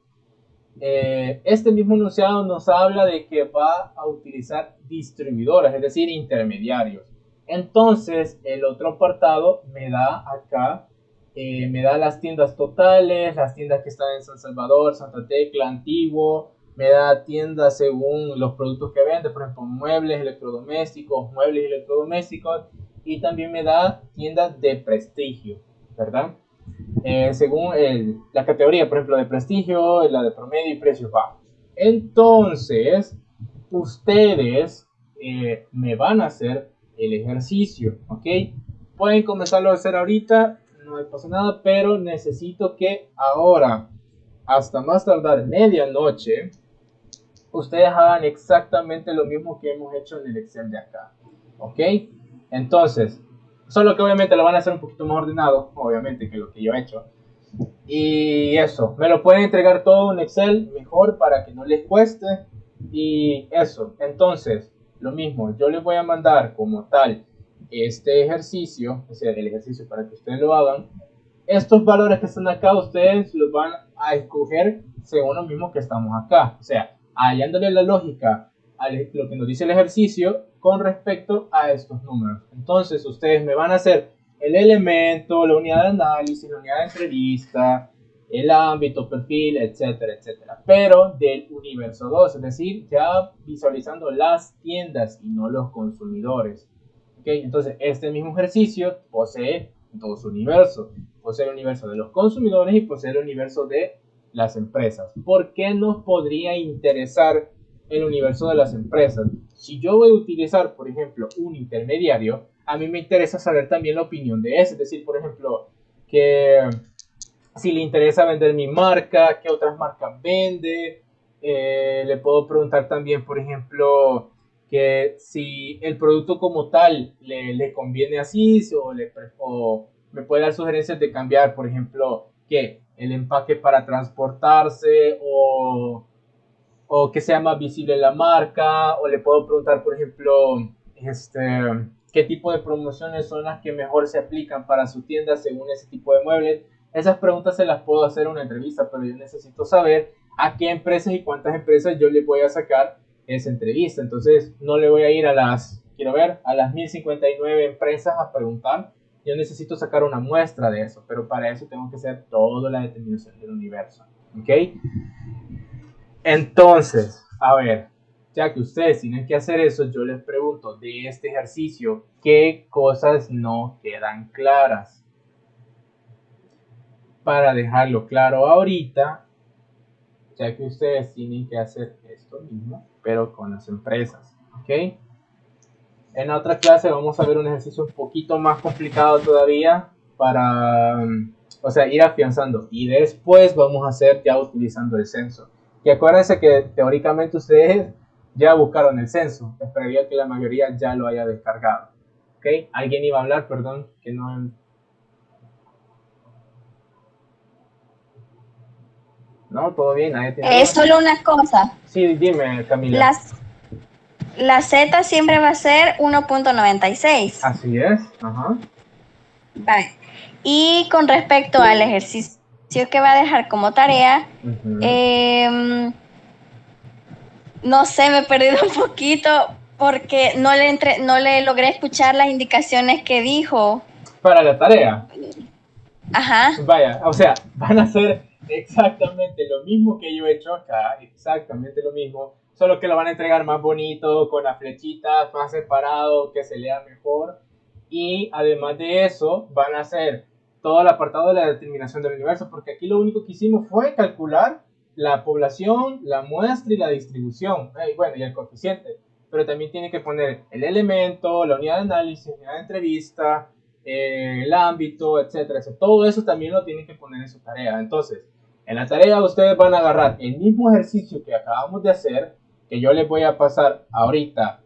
este mismo enunciado nos habla de que va a utilizar distribuidores, es decir, intermediarios. Entonces, el otro apartado me da acá, me da las tiendas totales, las tiendas que están en San Salvador, Santa Tecla, Antiguo, me da tiendas según los productos que vende, por ejemplo, muebles electrodomésticos, y también me da tiendas de prestigio, ¿verdad? Según la categoría, por ejemplo, de prestigio, la de promedio y precios bajos. Entonces, ustedes me van a hacer el ejercicio, ¿ok? Pueden comenzarlo a hacer ahorita, no pasa nada, pero necesito que ahora, hasta más tardar medianoche, ustedes hagan exactamente lo mismo que hemos hecho en el Excel de acá, ¿ok? Entonces, solo que obviamente lo van a hacer un poquito más ordenado, obviamente, que lo que yo he hecho. Y eso, me lo pueden entregar todo en Excel, mejor para que no les cueste. Y eso, entonces, lo mismo, yo les voy a mandar como tal este ejercicio, o sea, el ejercicio para que ustedes lo hagan. Estos valores que están acá, ustedes los van a escoger según lo mismo que estamos acá. O sea, hallándole la lógica a lo que nos dice el ejercicio con respecto a estos números. Entonces, ustedes me van a hacer el elemento, la unidad de análisis, la unidad de entrevista, el ámbito, perfil, etcétera, etcétera. Pero del universo 2, es decir, ya visualizando las tiendas y no los consumidores. ¿Okay? Entonces, este mismo ejercicio posee dos universos. Posee el universo de los consumidores y posee el universo de las empresas. ¿Por qué nos podría interesar el universo de las empresas? Si yo voy a utilizar, por ejemplo, un intermediario, a mí me interesa saber también la opinión de ese. Es decir, por ejemplo, que si le interesa vender mi marca, qué otras marcas vende. Le puedo preguntar también, por ejemplo, que si el producto como tal le conviene así, o me puede dar sugerencias de cambiar, por ejemplo, que el empaque para transportarse, o que sea más visible la marca, o le puedo preguntar, por ejemplo, qué tipo de promociones son las que mejor se aplican para su tienda según ese tipo de muebles. Esas preguntas se las puedo hacer en una entrevista, pero yo necesito saber a qué empresas y cuántas empresas yo le voy a sacar esa entrevista. Entonces, no le voy a ir a las 1059 empresas a preguntar. Yo necesito sacar una muestra de eso, pero para eso tengo que hacer toda la determinación del universo. ¿Ok? Entonces, A ver, ya que ustedes tienen que hacer eso, yo les pregunto de este ejercicio, ¿qué cosas no quedan claras? Para dejarlo claro ahorita, ya que ustedes tienen que hacer esto mismo, pero con las empresas, ¿ok? En la otra clase vamos a ver un ejercicio un poquito más complicado todavía para, o sea, ir afianzando. Y después vamos a hacer ya utilizando el censo. Y acuérdense que teóricamente ustedes ya buscaron el censo. Esperaría que la mayoría ya lo haya descargado. ¿Ok? ¿Alguien iba a hablar? Perdón, que no... No, todo bien. Nadie tiene... Es solo una cosa. Sí, dime, Camila. La Z siempre va a ser 1.96. Así es. Ajá. Vale. Y con respecto al ejercicio que va a dejar como tarea, no sé, me he perdido un poquito porque no le logré escuchar las indicaciones que dijo. Para la tarea. Ajá. Vaya, o sea, van a hacer exactamente lo mismo que yo he hecho acá, exactamente lo mismo, solo que lo van a entregar más bonito, con las flechitas, más separado, que se lea mejor. Y además de eso, van a hacer todo el apartado de la determinación del universo, porque aquí lo único que hicimos fue calcular la población, la muestra y la distribución, bueno, y el coeficiente. Pero también tiene que poner el elemento, la unidad de análisis, la unidad de entrevista, el ámbito, etcétera. Todo eso también lo tienen que poner en su tarea. Entonces, en la tarea ustedes van a agarrar el mismo ejercicio que acabamos de hacer, que yo les voy a pasar ahorita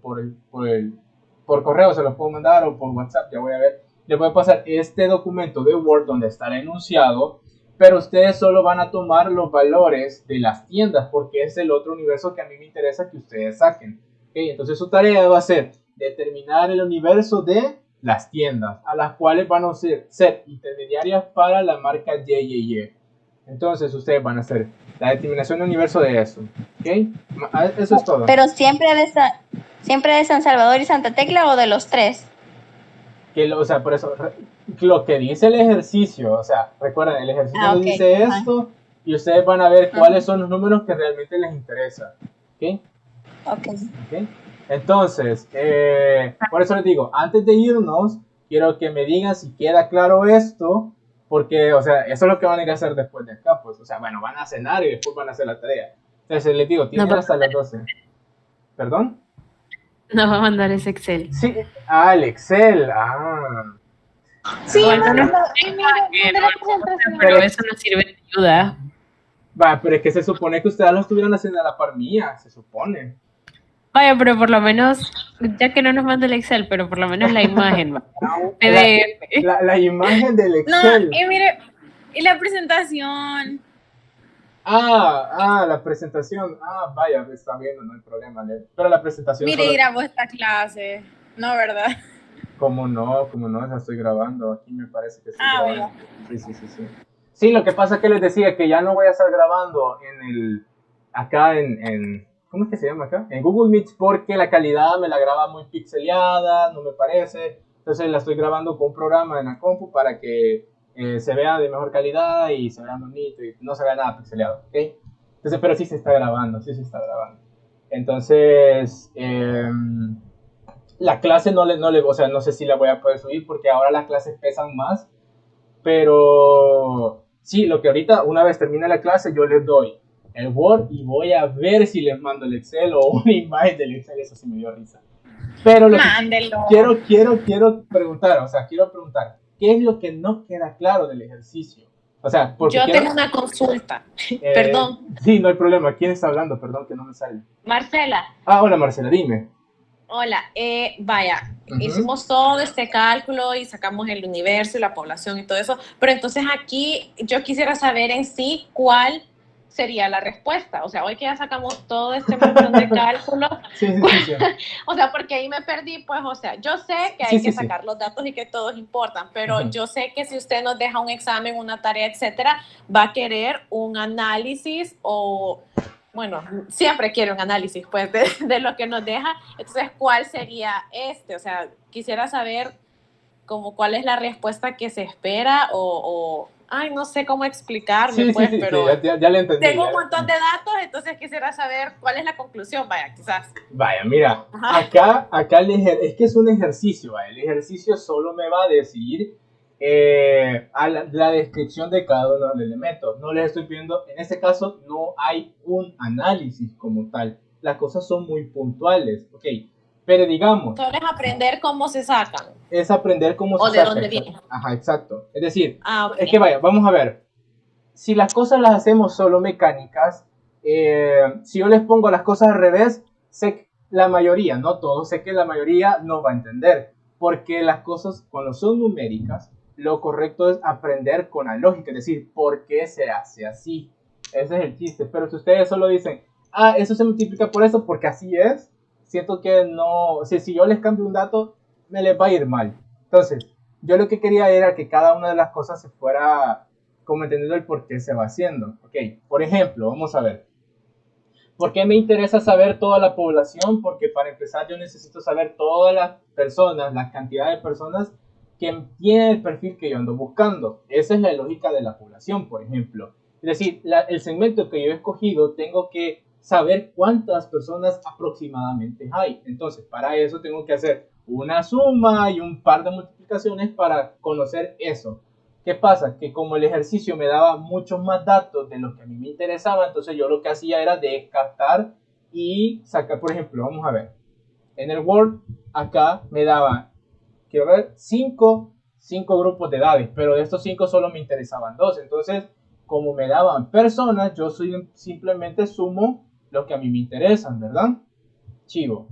por correo, se los puedo mandar, o por WhatsApp, ya voy a ver. Les voy a pasar este documento de Word donde está el enunciado, pero ustedes solo van a tomar los valores de las tiendas, porque es el otro universo que a mí me interesa que ustedes saquen. ¿Okay? Entonces su tarea va a ser determinar el universo de las tiendas, a las cuales van a ser intermediarias para la marca YYY. Entonces ustedes van a hacer la determinación del universo de eso. ¿Okay? Eso es todo. Pero siempre de San Salvador y Santa Tecla, o de los tres. O sea, por eso, lo que dice el ejercicio, o sea, recuerden, el ejercicio dice esto, y ustedes van a ver cuáles son los números que realmente les interesan. ¿Ok? Ok. Entonces, por eso les digo, antes de irnos, quiero que me digan si queda claro esto, porque, o sea, eso es lo que van a ir a hacer después de acá, pues, o sea, bueno, van a cenar y después van a hacer la tarea. Entonces, les digo, tienen hasta las 12. ¿Perdón? Nos va a mandar ese Excel. Sí, el Excel, Sí, pero eso no sirve de ayuda. Va, pero es que se supone que ustedes lo estuvieran haciendo a la par mía, se supone. Vaya, pero por lo menos, ya que no nos manda el Excel, pero por lo menos la imagen. La imagen del Excel. No, y mire, y la presentación. La presentación. Vaya, está viendo, no hay problema. Pero la presentación... Mire, grabó esta clase. No, ¿verdad? ¿Cómo no? Esa estoy grabando. Aquí me parece que estoy grabando. Bueno. Sí. Sí, lo que pasa es que les decía que ya no voy a estar grabando acá en ¿cómo es que se llama acá? En Google Meet, porque la calidad me la graba muy pixeleada, no me parece. Entonces la estoy grabando con un programa en la compu para que se vea de mejor calidad y se vea bonito y no se vea nada pixeleado, ¿ok? Entonces, pero sí se está grabando. Entonces, la clase o sea, no sé si la voy a poder subir porque ahora las clases pesan más, pero sí, lo que ahorita, una vez termine la clase, yo les doy el Word y voy a ver si les mando el Excel o una imagen del Excel. Eso sí me dio risa. Pero Mándelo. Quiero preguntar, ¿qué es lo que no queda claro del ejercicio? O sea, porque yo tengo una consulta. Perdón. Sí, no hay problema. ¿Quién está hablando? Perdón, que no me sale. Marcela. Hola Marcela, dime. Hola, hicimos todo este cálculo y sacamos el universo y la población y todo eso, pero entonces aquí yo quisiera saber en sí cuál sería la respuesta. O sea, hoy que ya sacamos todo este montón de cálculos, sí. O sea, porque ahí me perdí, pues, o sea, yo sé que hay que sacar los datos y que todos importan, pero yo sé que si usted nos deja un examen, una tarea, etcétera, va a querer un análisis o... Bueno, siempre quiere un análisis, pues, de lo que nos deja. Entonces, ¿cuál sería este? O sea, quisiera saber como cuál es la respuesta que se espera o Ay, no sé cómo explicarme, pero ya le entendí. Tengo un montón de datos, entonces quisiera saber cuál es la conclusión, vaya, quizás. Vaya, mira, acá es que es un ejercicio, vaya. El ejercicio solo me va a decir la descripción de cada uno de los elementos. No les estoy pidiendo, en este caso no hay un análisis como tal. Las cosas son muy puntuales, ¿ok? Pero digamos... Solo es aprender cómo se sacan. Es aprender cómo se sacan. O de dónde vienen. Ajá, exacto. Es decir, okay. Es que vaya, vamos a ver. Si las cosas las hacemos solo mecánicas, si yo les pongo las cosas al revés, sé que la mayoría, no todos, sé que la mayoría no va a entender. Porque las cosas, cuando son numéricas, lo correcto es aprender con la lógica. Es decir, ¿por qué se hace así? Ese es el chiste. Pero si ustedes solo dicen, eso se multiplica por eso porque así es, siento que no, si yo les cambio un dato, me les va a ir mal. Entonces, yo lo que quería era que cada una de las cosas se fuera como entendiendo el por qué se va haciendo. Ok, por ejemplo, vamos a ver. ¿Por qué me interesa saber toda la población? Porque para empezar yo necesito saber todas las personas, la cantidad de personas que tienen el perfil que yo ando buscando. Esa es la lógica de la población, por ejemplo. Es decir, el segmento que yo he escogido, tengo que saber cuántas personas aproximadamente hay. Entonces, para eso tengo que hacer una suma y un par de multiplicaciones para conocer eso. ¿Qué pasa? Que como el ejercicio me daba muchos más datos de los que a mí me interesaba, entonces yo lo que hacía era descartar y sacar, por ejemplo, vamos a ver. En el Word, acá me daba, quiero ver, 5 grupos de edades, pero de estos 5 solo me interesaban 2. Entonces, como me daban personas, yo simplemente sumo lo que a mí me interesan, ¿verdad? Chivo.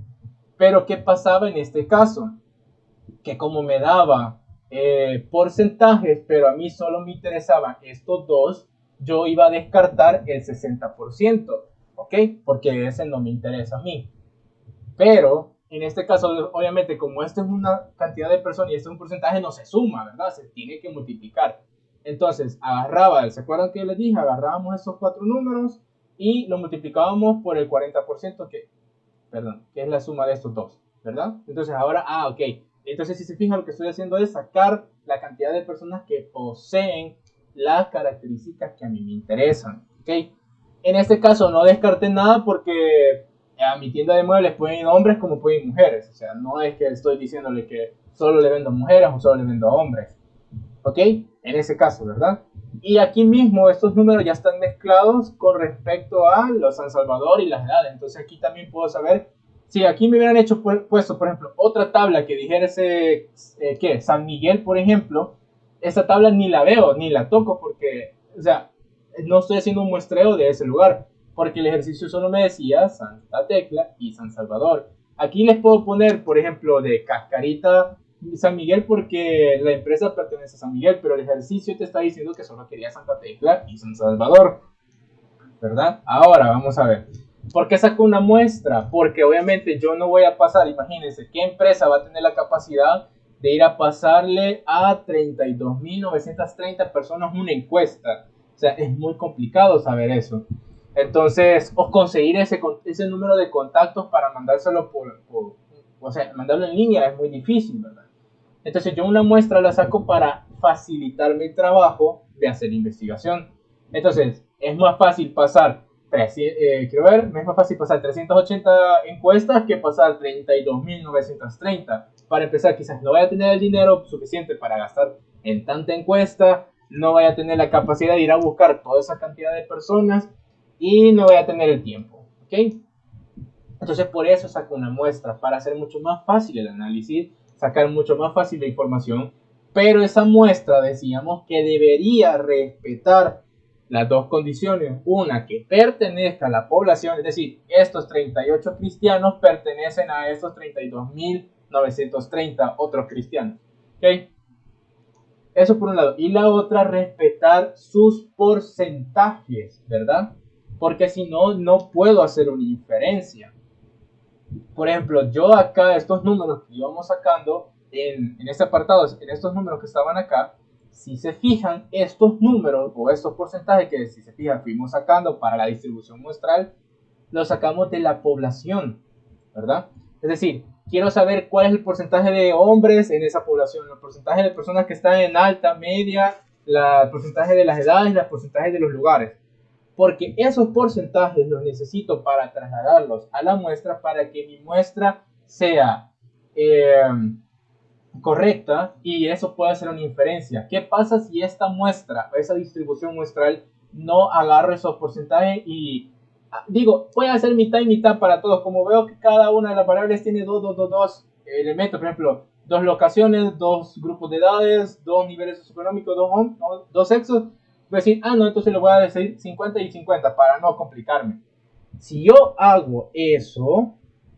Pero ¿qué pasaba en este caso? Que como me daba porcentajes, pero a mí solo me interesaban estos 2, yo iba a descartar el 60%, ¿ok? Porque ese no me interesa a mí. Pero en este caso, obviamente, como esto es una cantidad de personas y esto es un porcentaje, no se suma, ¿verdad? Se tiene que multiplicar. Entonces, ¿se acuerdan que les dije? Agarrábamos esos 4 números y lo multiplicábamos por el 40%, que es la suma de estos 2, ¿verdad? Entonces, ahora, ok. Entonces, si se fijan, lo que estoy haciendo es sacar la cantidad de personas que poseen las características que a mí me interesan, ¿ok? En este caso, no descarté nada porque a mi tienda de muebles pueden ir hombres como pueden ir mujeres. O sea, no es que estoy diciéndole que solo le vendo a mujeres o solo le vendo a hombres. ¿Ok? En ese caso, ¿verdad? Y aquí mismo estos números ya están mezclados con respecto a los San Salvador y las edades. Entonces aquí también puedo saber, si aquí me hubieran puesto, por ejemplo, otra tabla que dijese, San Miguel, por ejemplo, esa tabla ni la veo, ni la toco porque, o sea, no estoy haciendo un muestreo de ese lugar, porque el ejercicio solo me decía Santa Tecla y San Salvador. Aquí les puedo poner, por ejemplo, de cascarita San Miguel porque la empresa pertenece a San Miguel, pero el ejercicio te está diciendo que solo quería Santa Tecla y San Salvador, ¿verdad? Ahora vamos a ver. ¿Por qué saco una muestra? Porque obviamente yo no voy a pasar, imagínense, ¿qué empresa va a tener la capacidad de ir a pasarle a 32.930 personas una encuesta? O sea, es muy complicado saber eso. Entonces, o conseguir ese número de contactos para mandárselo o sea, mandarlo en línea es muy difícil, ¿verdad? Entonces yo una muestra la saco para facilitarme el trabajo de hacer investigación. Entonces, es más fácil pasar 380 encuestas que pasar 32.930. Para empezar, quizás no vaya a tener el dinero suficiente para gastar en tanta encuesta, no vaya a tener la capacidad de ir a buscar toda esa cantidad de personas y no vaya a tener el tiempo, ¿ok? Entonces por eso saco una muestra, para hacer mucho más fácil el análisis, sacar mucho más fácil la información, pero esa muestra decíamos que debería respetar las dos condiciones, una que pertenezca a la población, es decir, estos 38 cristianos pertenecen a estos 32.930 otros cristianos, ¿ok? Eso por un lado, y la otra, respetar sus porcentajes, ¿verdad? Porque si no, no puedo hacer una inferencia. Por ejemplo, yo acá, estos números que íbamos sacando en este apartado, en estos números que estaban acá, si se fijan, estos números o estos porcentajes que si se fijan fuimos sacando para la distribución muestral, los sacamos de la población, ¿verdad? Es decir, quiero saber cuál es el porcentaje de hombres en esa población, el porcentaje de personas que están en alta, media el porcentaje de las edades y los porcentajes de los lugares. Porque esos porcentajes los necesito para trasladarlos a la muestra para que mi muestra sea correcta y eso puede hacer una inferencia. ¿Qué pasa si esta muestra, esa distribución muestral, no agarro esos porcentajes y digo, voy a hacer mitad y mitad para todos? Como veo que cada una de las variables tiene dos elementos, por ejemplo, 2 locaciones, 2 grupos de edades, 2 niveles socioeconómicos, 2 sexos, voy a decir, no, entonces le voy a decir 50 y 50 para no complicarme. Si yo hago eso,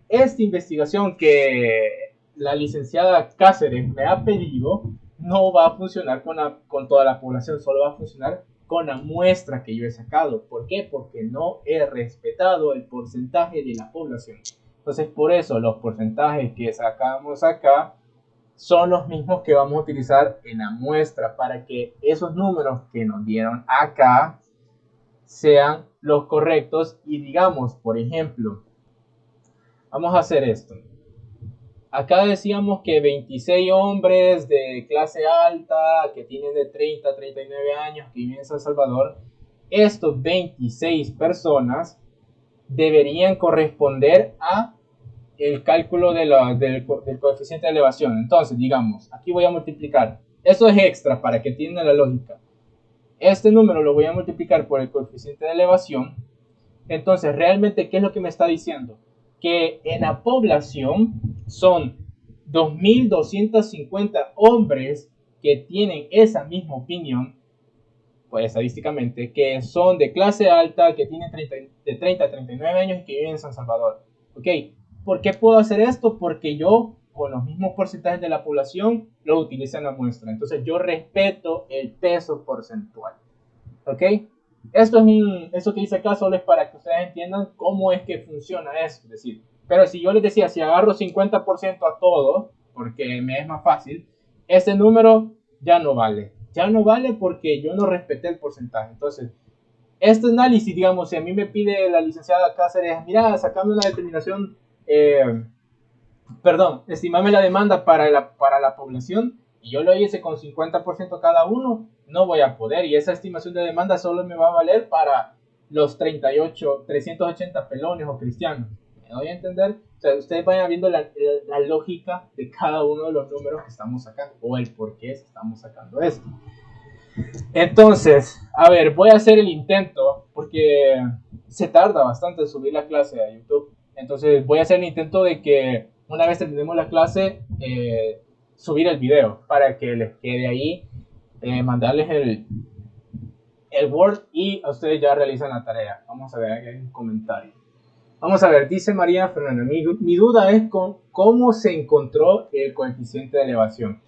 esta investigación que la licenciada Cáceres me ha pedido no va a funcionar con toda la población, solo va a funcionar con la muestra que yo he sacado. ¿Por qué? Porque no he respetado el porcentaje de la población. Entonces, por eso los porcentajes que sacamos acá son los mismos que vamos a utilizar en la muestra para que esos números que nos dieron acá sean los correctos. Y digamos, por ejemplo, vamos a hacer esto. Acá decíamos que 26 hombres de clase alta que tienen de 30 a 39 años que viven en San Salvador, estos 26 personas deberían corresponder a el cálculo del coeficiente de elevación. Entonces, digamos, aquí voy a multiplicar. Eso es extra para que entiendan la lógica. Este número lo voy a multiplicar por el coeficiente de elevación. Entonces, realmente, ¿qué es lo que me está diciendo? Que en la población son 2.250 hombres que tienen esa misma opinión, pues estadísticamente, que son de clase alta, que tienen de 30 a 39 años y que viven en San Salvador. ¿Ok? ¿Por qué puedo hacer esto? Porque yo, con los mismos porcentajes de la población, lo utilizo en la muestra. Entonces yo respeto el peso porcentual. ¿Ok? Esto que hice acá solo es para que ustedes entiendan cómo es que funciona esto. Es decir, pero si yo les decía, si agarro 50% a todo, porque me es más fácil, ese número ya no vale. Ya no vale porque yo no respeté el porcentaje. Entonces, este análisis, digamos, si a mí me pide la licenciada Cáceres, mira, sacame una determinación, estimame la demanda para la población, y yo lo hice con 50% cada uno, no voy a poder, y esa estimación de demanda solo me va a valer para los 380 pelones o cristianos. ¿Me doy a entender? O sea, ustedes vayan viendo la lógica de cada uno de los números que estamos sacando, o el por qué estamos sacando esto. Entonces, a ver, voy a hacer el intento, porque se tarda bastante en subir la clase a YouTube. Entonces voy a hacer el intento de que una vez terminemos la clase, subir el video para que les quede ahí, mandarles el Word y a ustedes ya realizan la tarea. Vamos a ver, aquí hay un comentario. Vamos a ver, dice María Fernanda, mi duda es con cómo se encontró el coeficiente de elevación.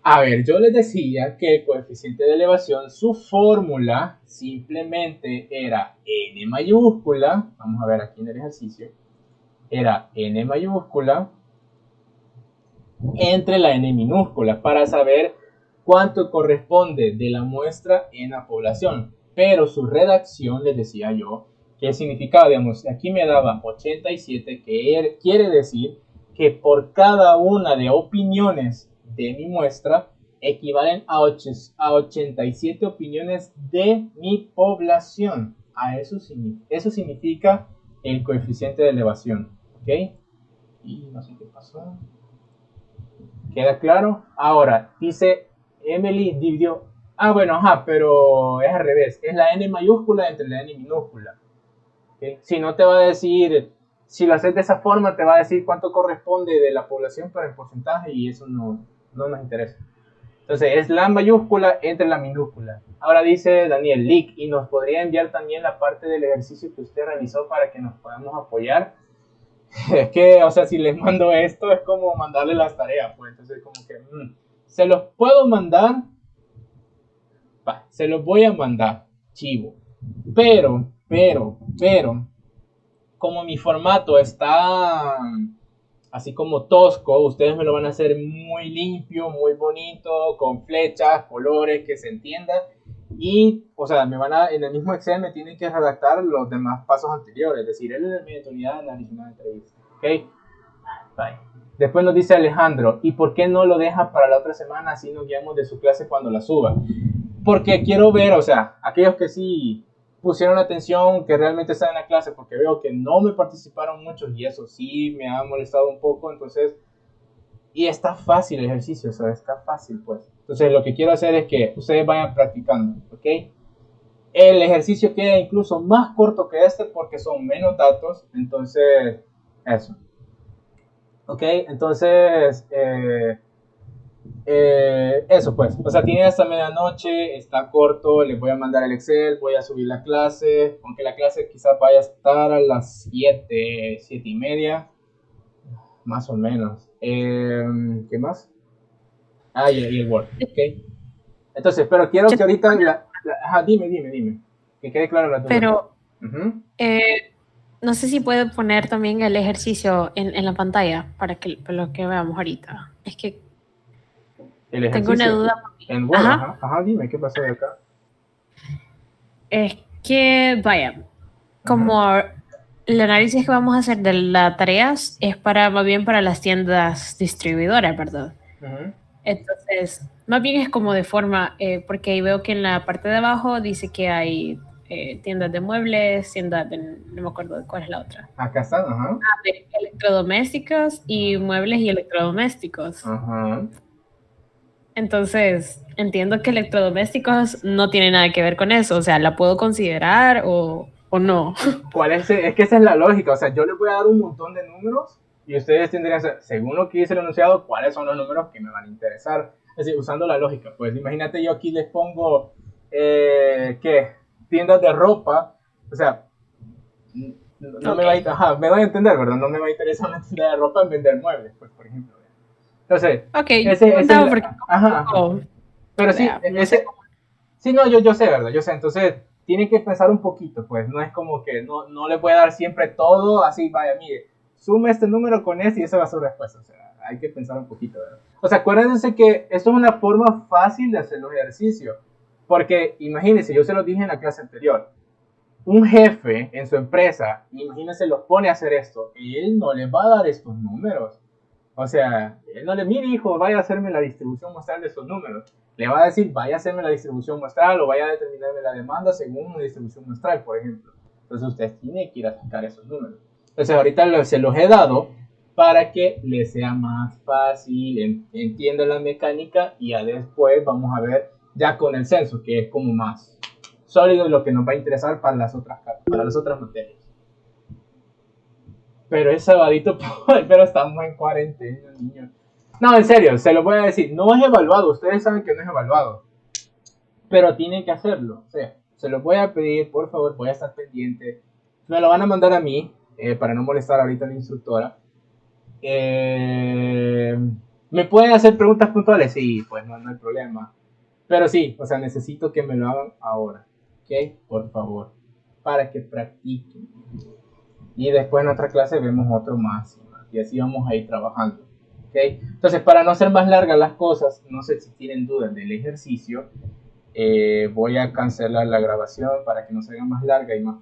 A ver, yo les decía que el coeficiente de elevación, su fórmula simplemente era n mayúscula, vamos a ver aquí en el ejercicio, era n mayúscula entre la n minúscula para saber cuánto corresponde de la muestra en la población. Pero su redacción, les decía yo, que significaba, digamos, aquí me daba 87, que quiere decir que por cada una de opiniones de mi muestra equivalen a 87 opiniones de mi población. Eso significa el coeficiente de elevación. ¿Ok? Y no sé qué pasó. ¿Queda claro? Ahora, dice Emily dividió. Bueno, pero es al revés. Es la n mayúscula entre la n minúscula. ¿Okay? Si no te va a decir, si lo haces de esa forma, te va a decir cuánto corresponde de la población para el porcentaje y eso no nos interesa. Entonces es la mayúscula entre la minúscula. Ahora dice Daniel Lick, y nos podría enviar también la parte del ejercicio que usted realizó para que nos podamos apoyar. Es que, o sea, si les mando esto es como mandarle las tareas, pues entonces como que se los puedo mandar, se los voy a mandar, chivo, pero como mi formato está así como tosco, ustedes me lo van a hacer muy limpio, muy bonito, con flechas, colores, que se entienda. Y, o sea, en el mismo Excel me tienen que redactar los demás pasos anteriores, es decir, el elemento, unidad, análisis, una entrevista. ¿Ok? Bye. Después nos dice Alejandro, ¿y por qué no lo deja para la otra semana? Así nos guiamos de su clase cuando la suba. porque quiero ver, o sea, aquellos que sí pusieron atención, que realmente están en la clase, porque veo que no me participaron muchos y eso sí me ha molestado un poco, entonces, y está fácil el ejercicio, o sea, está fácil pues. Entonces lo que quiero hacer es que ustedes vayan practicando, ¿ok? El ejercicio queda incluso más corto que este porque son menos datos, entonces, eso. ¿Ok? Entonces, eso pues, o sea, tiene hasta medianoche, está corto, les voy a mandar el Excel, voy a subir la clase, aunque la clase quizás vaya a estar a las 7, 7 y media, más o menos. ¿Qué más? Y el Word, ¿ok? Entonces, pero quiero que ahorita, ajá, dime, que quede claro la duda. Pero, no sé si puede poner también el ejercicio en la pantalla para lo que veamos ahorita. Es que tengo una duda. En Word, ajá, dime, ¿qué pasó de acá? Es que, vaya, como el análisis que vamos a hacer de las tareas es más bien para las tiendas distribuidoras, ¿verdad? Entonces, más bien es como de forma, porque ahí veo que en la parte de abajo dice que hay tiendas de muebles, tiendas de, no me acuerdo de cuál es la otra. Acá están, ajá. De electrodomésticos y muebles y electrodomésticos. Ajá. Entonces, entiendo que electrodomésticos no tiene nada que ver con eso, o sea, ¿la puedo considerar o no? ¿Cuál es que esa es la lógica, o sea, yo les voy a dar un montón de números y ustedes tendrían que saber, según lo que dice el enunciado, cuáles son los números que me van a interesar. Es decir, usando la lógica, pues imagínate yo aquí les pongo, ¿qué? Tiendas de ropa, o sea, no me va a, me van a entender, ¿verdad? No me va a interesar una tienda de ropa en vender muebles, pues, por ejemplo. Entonces, pero sí, sí, no, yo sé, ¿verdad? Yo sé, entonces tienen que pensar un poquito, pues, no es como que no le voy a dar siempre todo, así, vaya, mire, sume este número con este y eso va a ser respuesta, o sea, hay que pensar un poquito, ¿verdad? O sea, acuérdense que esto es una forma fácil de hacer los ejercicios, porque imagínense, yo se lo dije en la clase anterior, un jefe en su empresa, imagínense, los pone a hacer esto, y él no les va a dar estos números. O sea, él no le mire, hijo, vaya a hacerme la distribución muestral de esos números. Le va a decir, vaya a hacerme la distribución muestral o vaya a determinarme la demanda según una distribución muestral, por ejemplo. Entonces usted tiene que ir a sacar esos números. Entonces ahorita se los he dado para que les sea más fácil, entiendan la mecánica y ya después vamos a ver ya con el censo, que es como más sólido y lo que nos va a interesar para las otras materias. Pero es sabadito, pero estamos en cuarentena, niños. No, en serio, se lo voy a decir. No es evaluado, ustedes saben que no es evaluado. Pero tienen que hacerlo. O sea, se lo voy a pedir, por favor, voy a estar pendiente. Me lo van a mandar a mí, para no molestar ahorita a la instructora. ¿Me pueden hacer preguntas puntuales? Sí, pues no hay problema. Pero sí, o sea, necesito que me lo hagan ahora. ¿Ok? Por favor. Para que practiquen. Y después en otra clase vemos otro más. Y así vamos a ir trabajando. ¿Okay? Entonces, para no hacer más largas las cosas, no sé si tienen dudas del ejercicio, voy a cancelar la grabación para que no se haga más larga y más